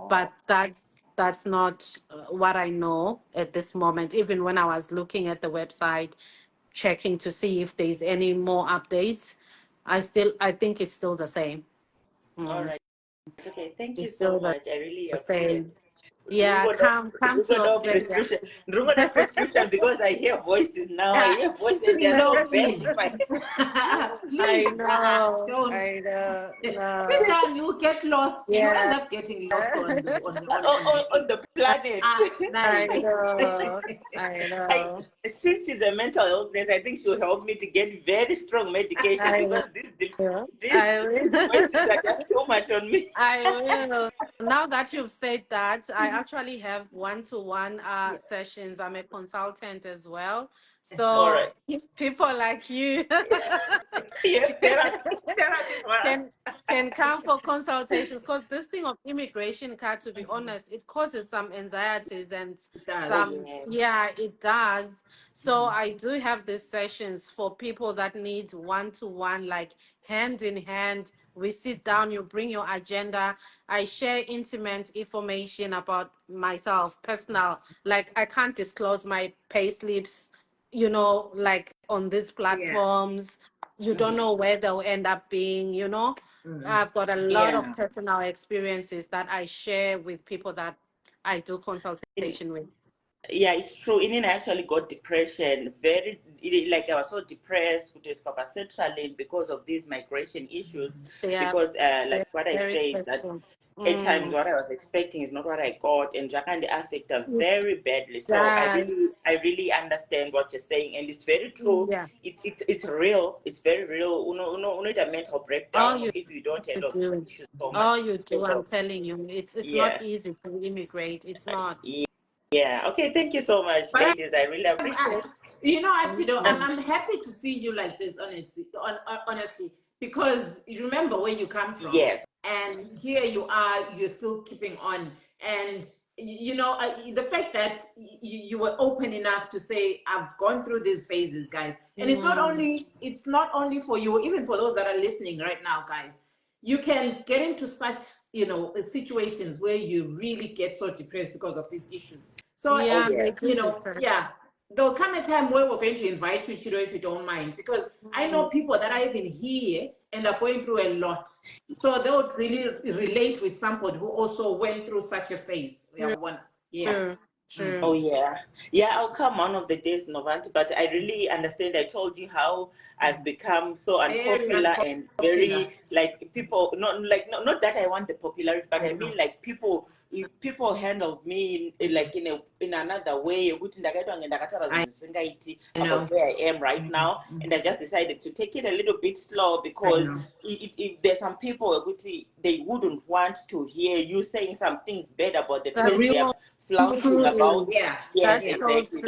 but that's not what I know at this moment. Even when I was looking at the website, checking to see if there's any more updates, I think it's still the same. All right. Okay. Thank you It's so still the much. I really appreciate same. it. Yeah, come to Australia. Prescription because I hear voices now. I hear voices and they're No, so please. versified. Please, don't. I know. Sit No. down, you'll get lost. You end Yeah. up getting lost on On the planet. I nice. know. I I know. Since she's a mental health nurse, I think she'll help me to get very strong medication I because know. these voices are just too much on me. I will. Now that you've said that, I actually have one-to-one sessions. I'm a consultant as well. All So right. people like you Yes, therapy for us. can come for consultations, because this thing of immigration card, to be honest, it causes some anxieties and It does. Oh, some, yes. yeah, it does. So I do have these sessions for people that need one-to-one, like hand in hand. We sit down, you bring your agenda. I share intimate information about myself, personal. Like I can't disclose my pay slips, like on these platforms. You don't know where they'll end up being, I've got a lot of Yeah. personal experiences that I share with people that I do It, consultation with. yeah, it's true. And then I actually got depression. Like I was so depressed with this sertraline because of these migration issues. They are Because, like what I very said, that stressful. at times Mm, what I was expecting is not what I got, and Japan they affect us it very badly. So does. I really understand what you're saying, and it's very true. Yeah. It's real. It's very real. It's a mental All breakdown of you if you don't handle these do. issues so much. All you do, I'm So telling you, it's not yeah, easy to immigrate. It's not. yeah. Okay, thank you so much, But ladies. I really I, appreciate. you know what, Thank you. I'm happy to see you like this, honestly, because you remember where you come from, Yes. and here you are, you're still keeping on, and the fact that you were open enough to say, I've gone through these phases, guys, and Mm, it's not only for you, even for those that are listening right now, guys. You can get into such situations where you really get so depressed because of these issues. So Oh yeah, they yes. do depress. yeah, there'll come a time where we're going to invite you, Chido, if you don't mind, because I know Mm, people that are even here and are going through a lot. So they would really relate with somebody who also went through such a phase. Yeah, true, one. Yeah. true, Oh true. yeah, yeah. I'll come one of the days, Novant. But I really understand. I told you how I've become so Very unpopular and unpopular. very like people. Not that I want the popularity, but I I know. mean like people handled me like in another way. Ukuthi ndakaitwa I singaiti know. about where I am right now, and I just decided to take it a little bit slow I because know. there's some people ukuthi, they wouldn't want to hear you saying some things bad about the The place That's they real are so flaunting about. true. yeah. Yes, That's Yeah. so exactly.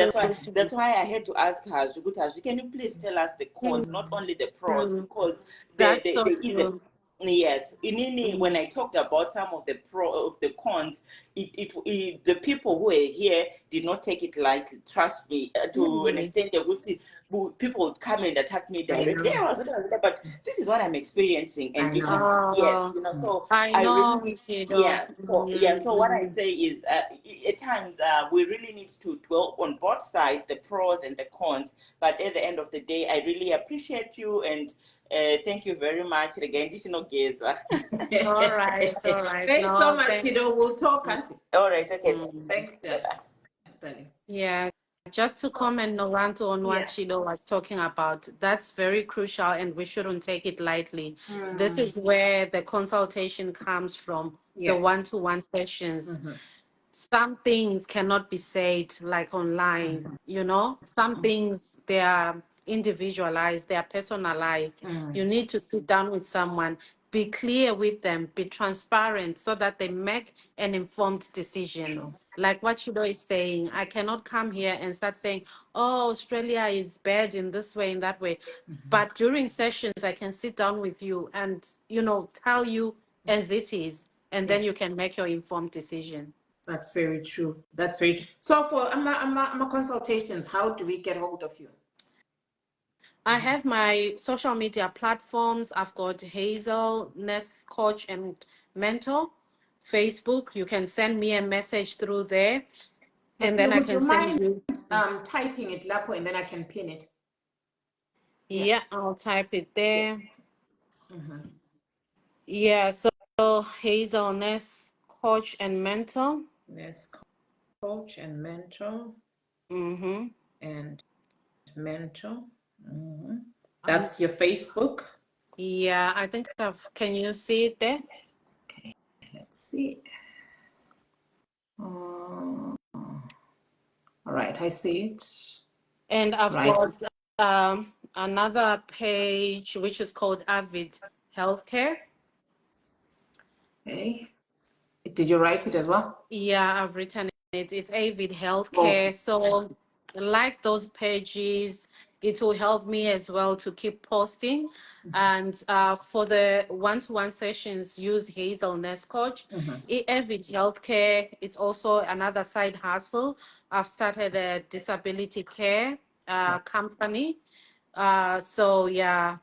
true. That's why I had to ask her, Hazvie, can you please tell us the cons, not only the pros, True. because That's so there is a true. yes. Inini, when Mm, I talked about some of the cons, the people who were here did not take it lightly. Trust me, to an really. extent, people would come and attack me I directly. know. But this is what I'm experiencing, and I this is know. yes, Oh, so I I know, really Chido. yes. So what I say is, at times we really need to dwell on both sides, the pros and the cons. But at the end of the day, I really appreciate you and thank you very much again. Geza. All right, all right. Thanks so No, much, thank. We'll talk, Auntie. All right. Okay. Mm. Thanks, Bye. darling. Yeah, just to comment, Nolanto, on what Yeah. Chido was talking about, that's very crucial and we shouldn't take it lightly. This Mm, is where the consultation comes from, the yeah. one-to-one sessions. Mm-hmm. Some things cannot be said like online, some things they are individualized, they are personalized. Mm, You need to sit down with someone, be clear with them, be transparent so that they make an informed decision. true. Like what Shido is saying, I cannot come here and start saying, oh, Australia is bad in this way, in that way. But during sessions, I can sit down with you and, tell you as it is, and Yeah, then you can make your informed decision. that's very true. That's very true. So for AMA consultations, how do we get hold of you? I have my social media platforms. I've got Hazel, Nest Coach and Mentor, Facebook. You can send me a message through there, and then I Would you can send mind you. typing it, Lapo, and then I can pin it? Yeah. Yeah, I'll type it Yeah. there. Mm-hmm. Yeah, so Hazel, Nest Coach and Mentor. Yes, coach and mentor Mm-hmm. and mentor. Mm-hmm. Um, That's your Facebook. yeah, I think can you see it there? Okay, let's see. All right, I see it. And I've Right. got another page which is called Avid Healthcare. Okay. Did you write it as well? Yeah, I've written it. It's Avid Okay. Healthcare. So like those pages. It will help me as well to keep posting. And for the one-to-one sessions, use Hazel Nest Coach. Evid Healthcare, it's also another side hustle. I've started a disability care company. So yeah,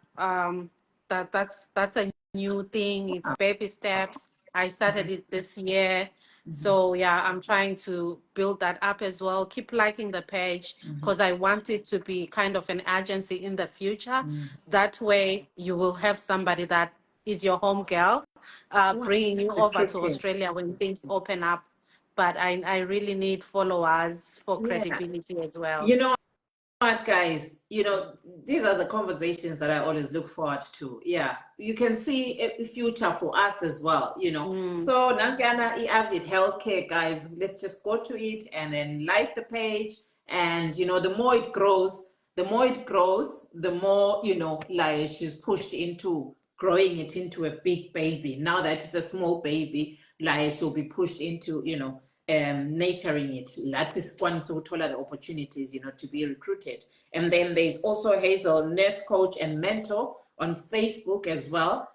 that's a new thing. It's baby steps. I started it this year. So yeah, I'm trying to build that up as well. Keep liking the page because I want it to be kind of an agency in the future. That way you will have somebody that is your home girl, bringing you over to Recruiting. Australia when things open up. But I really need followers for Yeah. credibility as well. You know what, guys, these are the conversations that I always look forward to. Yeah, you can see a future for us as well, So Nangana Avid Healthcare, guys, let's just go to it and then like the page. And the more it grows, the more, like she's pushed into growing it into a big baby. Now that it's a small baby, like she'll be pushed into, nurturing it. That is one so told the opportunities, to be recruited. And then there's also Hazel, nurse coach and mentor on Facebook as well.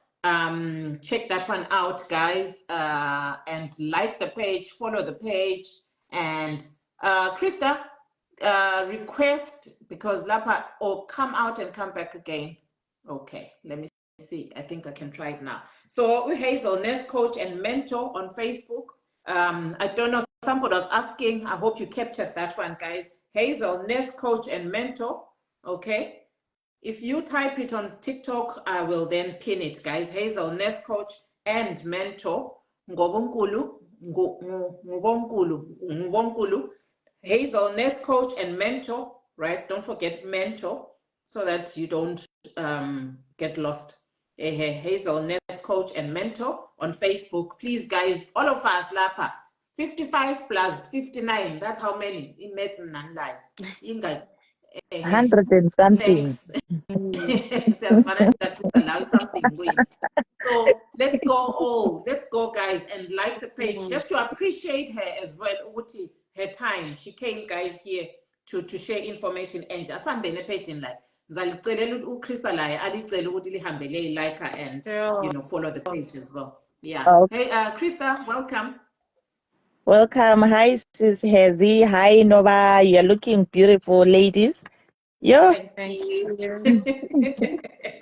Check that one out, guys, and like the page, follow the page. And Krista, request, because Lapa, or come out and come back again. Okay, let me see. I think I can try it now. So we Hazel, nurse coach and mentor on Facebook. I don't know, somebody was asking, I hope you captured that one, guys. Hazel, nurse coach and mentor, okay? If you type it on TikTok, I will then pin it, guys. Hazel, nurse coach and mentor. Ngobunkulu, Ngobunkulu. Hazel, nurse coach and mentor, right? Don't forget mentor so that you don't get lost. Hazel, nurse coach and mentor on Facebook. Please, guys, all of us, Lapa, 55 plus 59, that's how many? In medicine and life. 100 and something. Thanks. Allow something going. So let's go, guys, and like the page just to appreciate her as well. Uti, her time. She came, guys, here to share information. And just the page in like uCrystal alicele ukuthi lihambe like and follow the page as well. Yeah. Okay. Hey, Krista, welcome. Welcome. Hi, Sis Hazvie. Hi, Nova. You're looking beautiful, ladies. Yo. Thank you.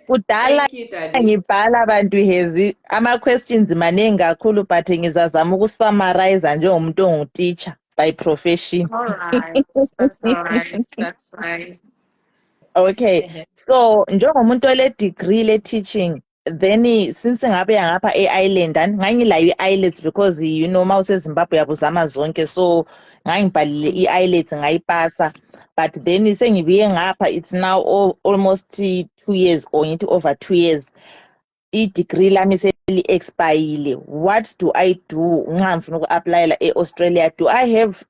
Kudala Thank you, Daddy. ngibhala abantu Hazvie. Ama-questions maningi kakhulu but ngizazama ukusummarize njengomuntu ongu-teacher by profession. All right. That's all right. That's fine. Okay. So njengomuntu ole-degree le-teaching, then since ngabe ngapha e-island ngangilayo i-IELTS because ma usezimbabwe uyabuzama zonke, so ngangibhalile i-IELTS ngayipasa. But then sengibuye ngapha, it's now almost 2 years or ngithi over 2 years i-degree lami seli-expayile. What do I do nxa ngifuna uku-aplayela e-Australia? Do I have,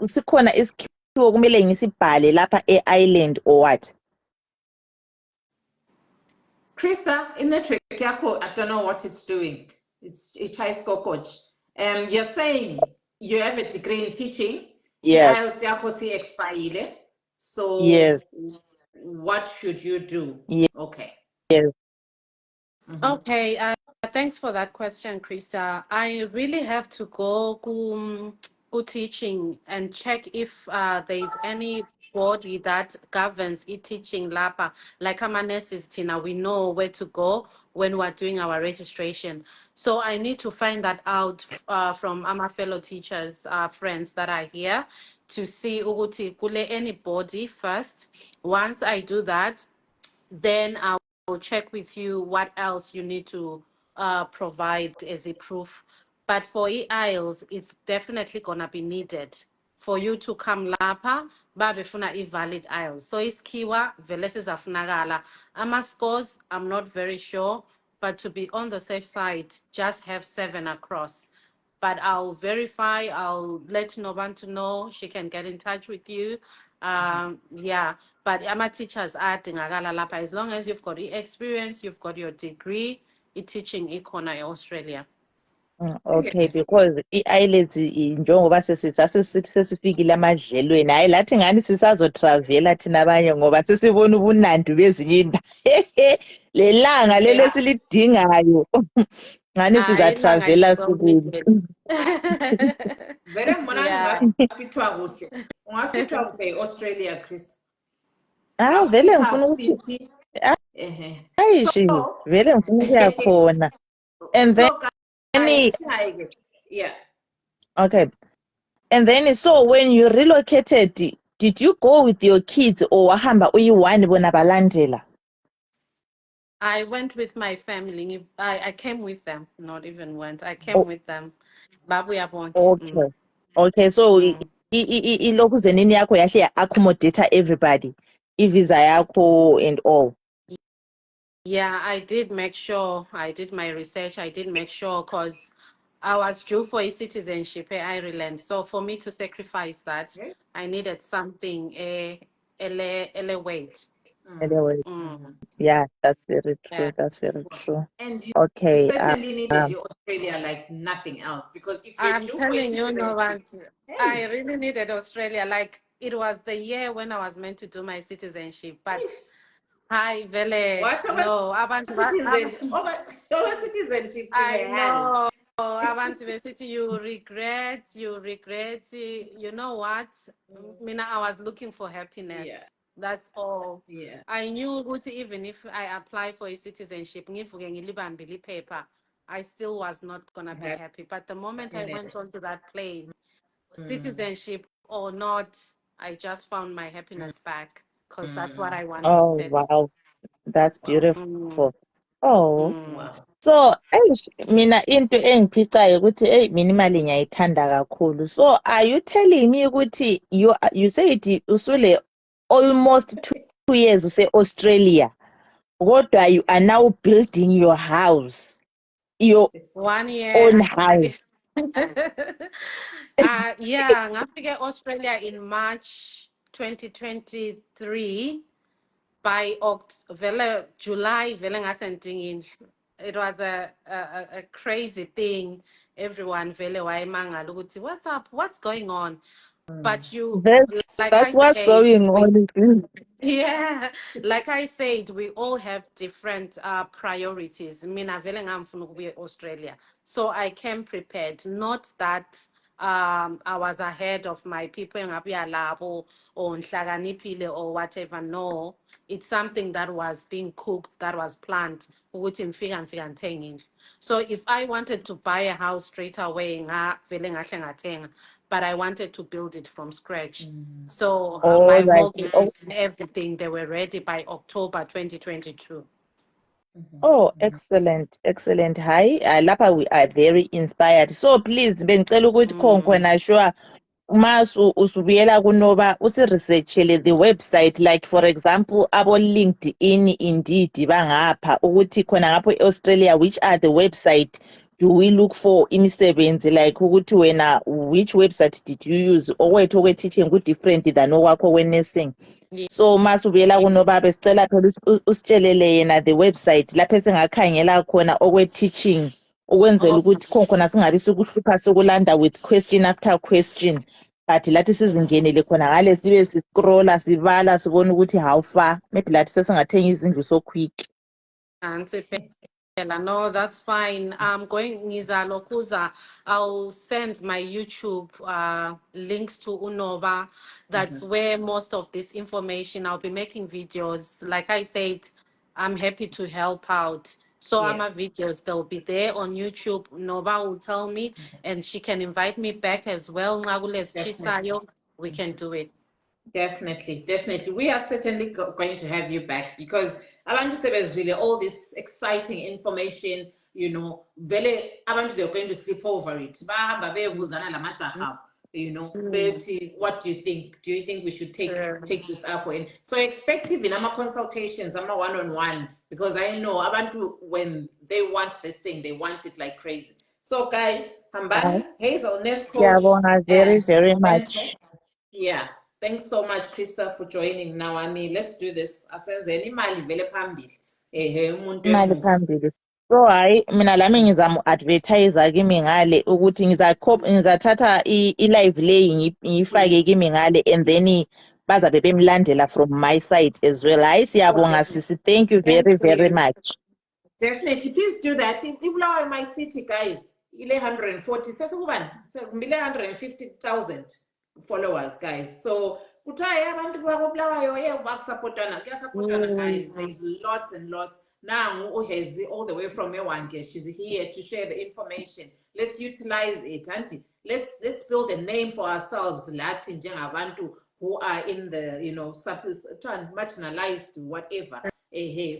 sikhona isikhiwo kumele ngisibhale lapha e-island or what? Krista, in network yako, I don't know what it's doing. It's coach. You're saying you have a degree in teaching. Yes. IELTS yako si expire. So Yes. what should you do? Yes. Okay. Yes. Okay. Thanks for that question, Krista. I really have to go teaching and check if there is any body that governs e-teaching lapa. Like nurses, Tina, we know where to go when we're doing our registration. So I need to find that out from our fellow teachers, friends that are here, to see ukuthi kule anybody first. Once I do that, then I'll check with you what else you need to provide as a proof. But for e-IELTS, it's definitely gonna be needed for you to come lapha babefuna i-valid IELTS. So iskiwa vele sizafunakala. Scores, I'm not very sure, but to be on the safe side, just have 7 across. But I'll verify, I'll let Nobantu know, she can get in touch with you. Yeah, but teachers are lapha. As long as you've got the experience, you've got your degree, in teaching ikhona in Australia. Okay, because i-eyelids njengoba sesithi sesifikile amadlelweni, hayi lathi ngani sisazotravela thina abanye ngoba sesibona ubunandi bezinye indawo. Lelanga lelo Yeah. esilidingayo ngani Hayi ilanga sizatravela sikulo. lisongile. Vele ngibona Yeah. ungafithwa kuhle. Ungafithwa kuhle e-Australia, Chris. Hayi vele ngifuna Ungafitha ukuthi fithi. ayishi So, vele ngifuna ukuya khona. And then so guys, singayeke. Yeah. okay. And then so when you relocated, did you go with your kids or wahamba uyi-one bona balandela? I went with my family. I came with them, not even went. I came with them. Babuya bonke. Okay. Okay, so Mm. ilokhu zenini yakho yahle ya-accommodate everybody. I-visa yakho and all. Yeah, I did make sure. I did my research. I did make sure because I was due for a citizenship in Ireland. So for me to sacrifice that, Okay. I needed something ele wait. Anyway, Mm. yeah, that's very Yeah. true. That's very true. And you Okay. certainly needed your Australia like nothing else, because if you're I'm due for a telling you, no citizenship, one. I hey, really needed Australia. Like it was the year when I was meant to do my citizenship, but hi, Vele, what over no, citizenship? Over citizenship, I hell. know. Abantu besithi you regret. You know what? Mina, I was looking for happiness. Yeah, That's all. yeah. I knew ukuthi even if I apply for a citizenship, ngivuke ngilibambile iphepha, I still was not gonna be happy. But the moment I went onto that plane, citizenship or not, I just found my happiness back because that's what I Oh, wanted. wow. That's Wow, beautiful. Oh. Mm. wow. So, mina into engiphicayo ukuthi mina imali ngiyayithanda kakhulu. So, are you telling me ukuthi you said usule almost 2 years use-Australia, kodwa you are now building your house, your 1 year. own house. Yeah, ngafike Australia in March 2023. By July, vele ngasendingini. It was a crazy thing. Everyone vele wayemangala ukuthi what's up? What's going on? But you, like That's I what's said, going on. yeah, like I said, we all have different priorities. Mina vele ngamfuna ukuya Australia, so I came prepared. Not that I was ahead of my people ngabuya labo or nhlakanipile or whatever. No, it's something that was being cooked, that was planned. Ukuthi ngifika ngithenge indlu. So if I wanted to buy a house straight away, vele ngahle ngathenga, but I wanted to build it from scratch. So All my right. mortgages, everything, they were ready by October 2022. Oh, excellent, excellent. Hi, lapha we are very inspired. So please, bengicela ukuthi khona sure mas usubuyela kuNoba usiresearchele the website, like for example abo LinkedIn, Indeed bangapha ukuthi khona ngapho eAustralia, which are the website do we look for imisebenzi, like ukuthi wena which website did you use owethu okwe-teaching ku-different than okwakho kwe-nursing. So masubuyela kuNoba besicela phela usitshelele yena the website lapho esingakhangela khona okwe-teaching ukwenzela Oh, ukuthi khona singabi sikuhlupha sokulanda with question after question, but lathi sizingenele khona ngale sibe siscrolla sibala sibona ukuthi how far maybe lathi sesingathenga izindlu so quick. no, that's fine. I'm going Nizalo Kuza. I'll send my YouTube links to Unoba. That's where most of this information. I'll be making videos. Like I said, I'm happy to help out. So Yeah, my videos, they'll be there on YouTube. Unoba will tell me, and she can invite me back as well. Ngakules definitely. Chisayo, we can do it. Definitely, definitely. We are certainly going to have you back, because abantu really all this exciting information, vele abantu they're going to sleep over it. Bahamba beyobuzana lamajaha, bethi, what do you think? Do you think we should take this up? And so expect even consultations, one-on-one, because I know abantu when they want this thing, they want it like crazy. So guys, Hambani, Hazel, nurse coach, Siyabonga very and very mentor. much. Yeah. Thanks so much, Krista, for joining. Now, let's do this. Asenze imali vele phambili. Umuntu Imali emuva. phambili. So hayi mina lami ngizamu-advertise kimi ngale ukuthi ngizathatha i-live leyi ngiyifake kimi ngale and then bazabe bemlandela from my side as well. Hayi siyabonga sisi, thank you very very much. Definitely, please do that. Ibulawayo in my city, guys, 140, sesukubani, kumile 150,000 followers, guys. So, kuthiwa abantu bakobulawayo bakusupportana, kuyasupportana, guys. There's lots and lots. Now, Hazvie all the way from Ewange, she's here to share the information. Let's utilize it, auntie. Let's build a name for ourselves, Latin njengabantu who are in the, you know, marginalized, whatever.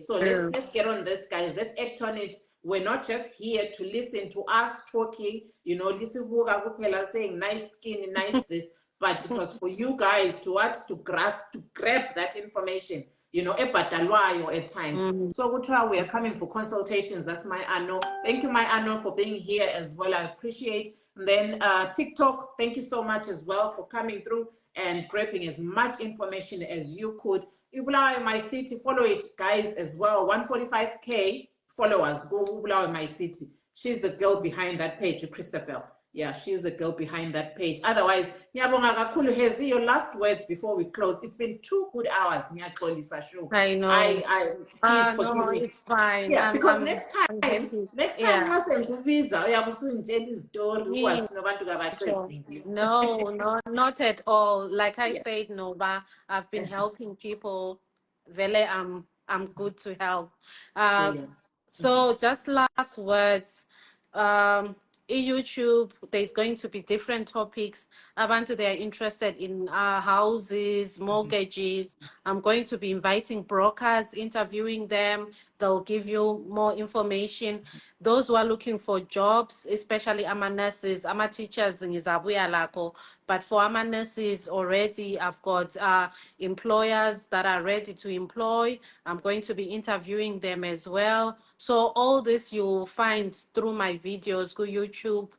So let's get on this, guys. Let's act on it. We're not just here to listen to us talking, you know, listen kuphela saying nice skin, nice this, but it was for you guys to grasp, to grab that information, you know, ebhatalwayo at times. So we are coming for consultations. That's my Anno. Thank you, my Anno, for being here as well. I appreciate. And then TikTok, thank you so much as well for coming through and grabbing as much information as you could. Ubulawayo My City, follow it, guys, as well. 145K followers. Go Ubulawayo My City. She's the girl behind that page, Christabel. Yeah, she's the girl behind that page. Otherwise, ngiyabonga kakhulu. Hazvie, your last words before we close. It's been 2 good hours. I know. Please forgive no, me. it's fine. Yeah, because next time, yeah. No, not at all. Like I said, Nova, I've been helping people. Vele, I'm good to help. So just last words. In YouTube, there's going to be different topics. Abantu, they are interested in houses, mortgages. I'm going to be inviting brokers, interviewing them. They'll give you more information. Those who are looking for jobs, especially ama nurses, ama teachers, but for ama nurses already, I've got employers that are ready to employ. I'm going to be interviewing them as well. So all this you'll find through my videos, go YouTube.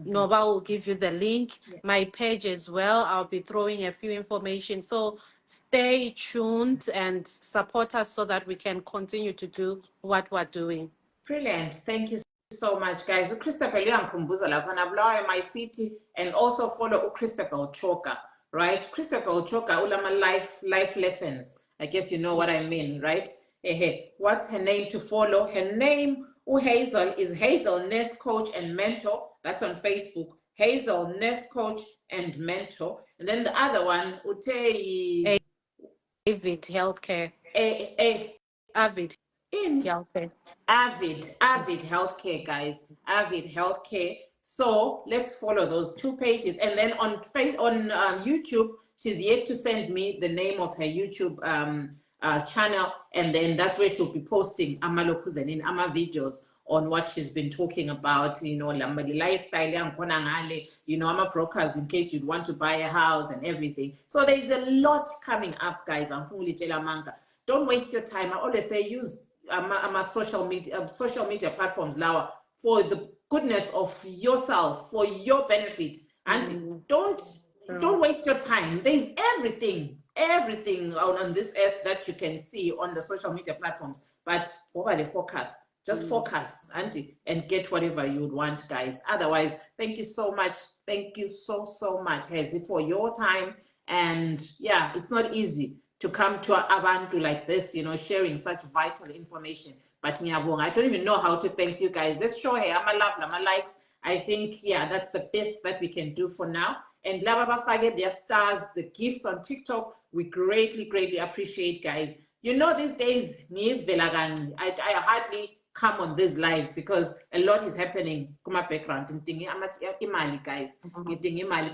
Nova will give you the link. My page as well. I'll be throwing a few information. So stay tuned and support us so that we can continue to do what we're doing. Brilliant. Thank you so much, guys. Christabel Yankumbuza Bulawayo My City, and also follow Christabel Choka, right? Christabel Choka, ulama life lessons. I guess you know what I mean, right? What's her name to follow? Her name, Hazel, is Hazel Nurse Coach and Mentor. That's on Facebook. Hazel Nurse Coach and Mentor. And then the other one, Utei Avid Healthcare. Avid. Healthcare. Avid Healthcare, guys. Avid Healthcare. So let's follow those 2 pages. And then on YouTube, she's yet to send me the name of her YouTube channel, and then that's where she'll be posting ama videos on what she's been talking about, you know, lifestyle, you know, ama brokers in case you'd want to buy a house and everything. So there's a lot coming up, guys. Don't waste your time. I always say use social media platforms now for the goodness of yourself, for your benefit, and don't waste your time. There's everything on this earth that you can see on the social media platforms, but over the focus, just focus and get whatever you would want, guys. Otherwise, thank you so much. Thank you so much, Hazvie, for your time. And yeah, it's not easy to come to Abantu like this, you know, sharing such vital information. But I don't even know how to thank you guys. Let's show her I'm a love, I'm a likes. I think, yeah, that's the best that we can do for now. And Lababa Fage, their stars, the gifts on TikTok, we greatly appreciate, guys. You know, these days, I hardly come on these lives because a lot is happening in my background. Guys,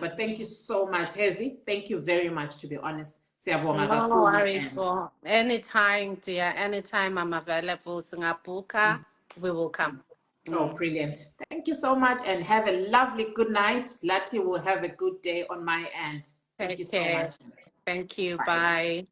but thank you so much, Hazvie. Thank you very much, to be honest. No worries, for anytime, dear. Anytime I'm available, Singapuka, we will come. Oh, brilliant. Thank you so much and have a lovely good night. Lati will have a good day on my end. Thank you so much. Thank you. Bye.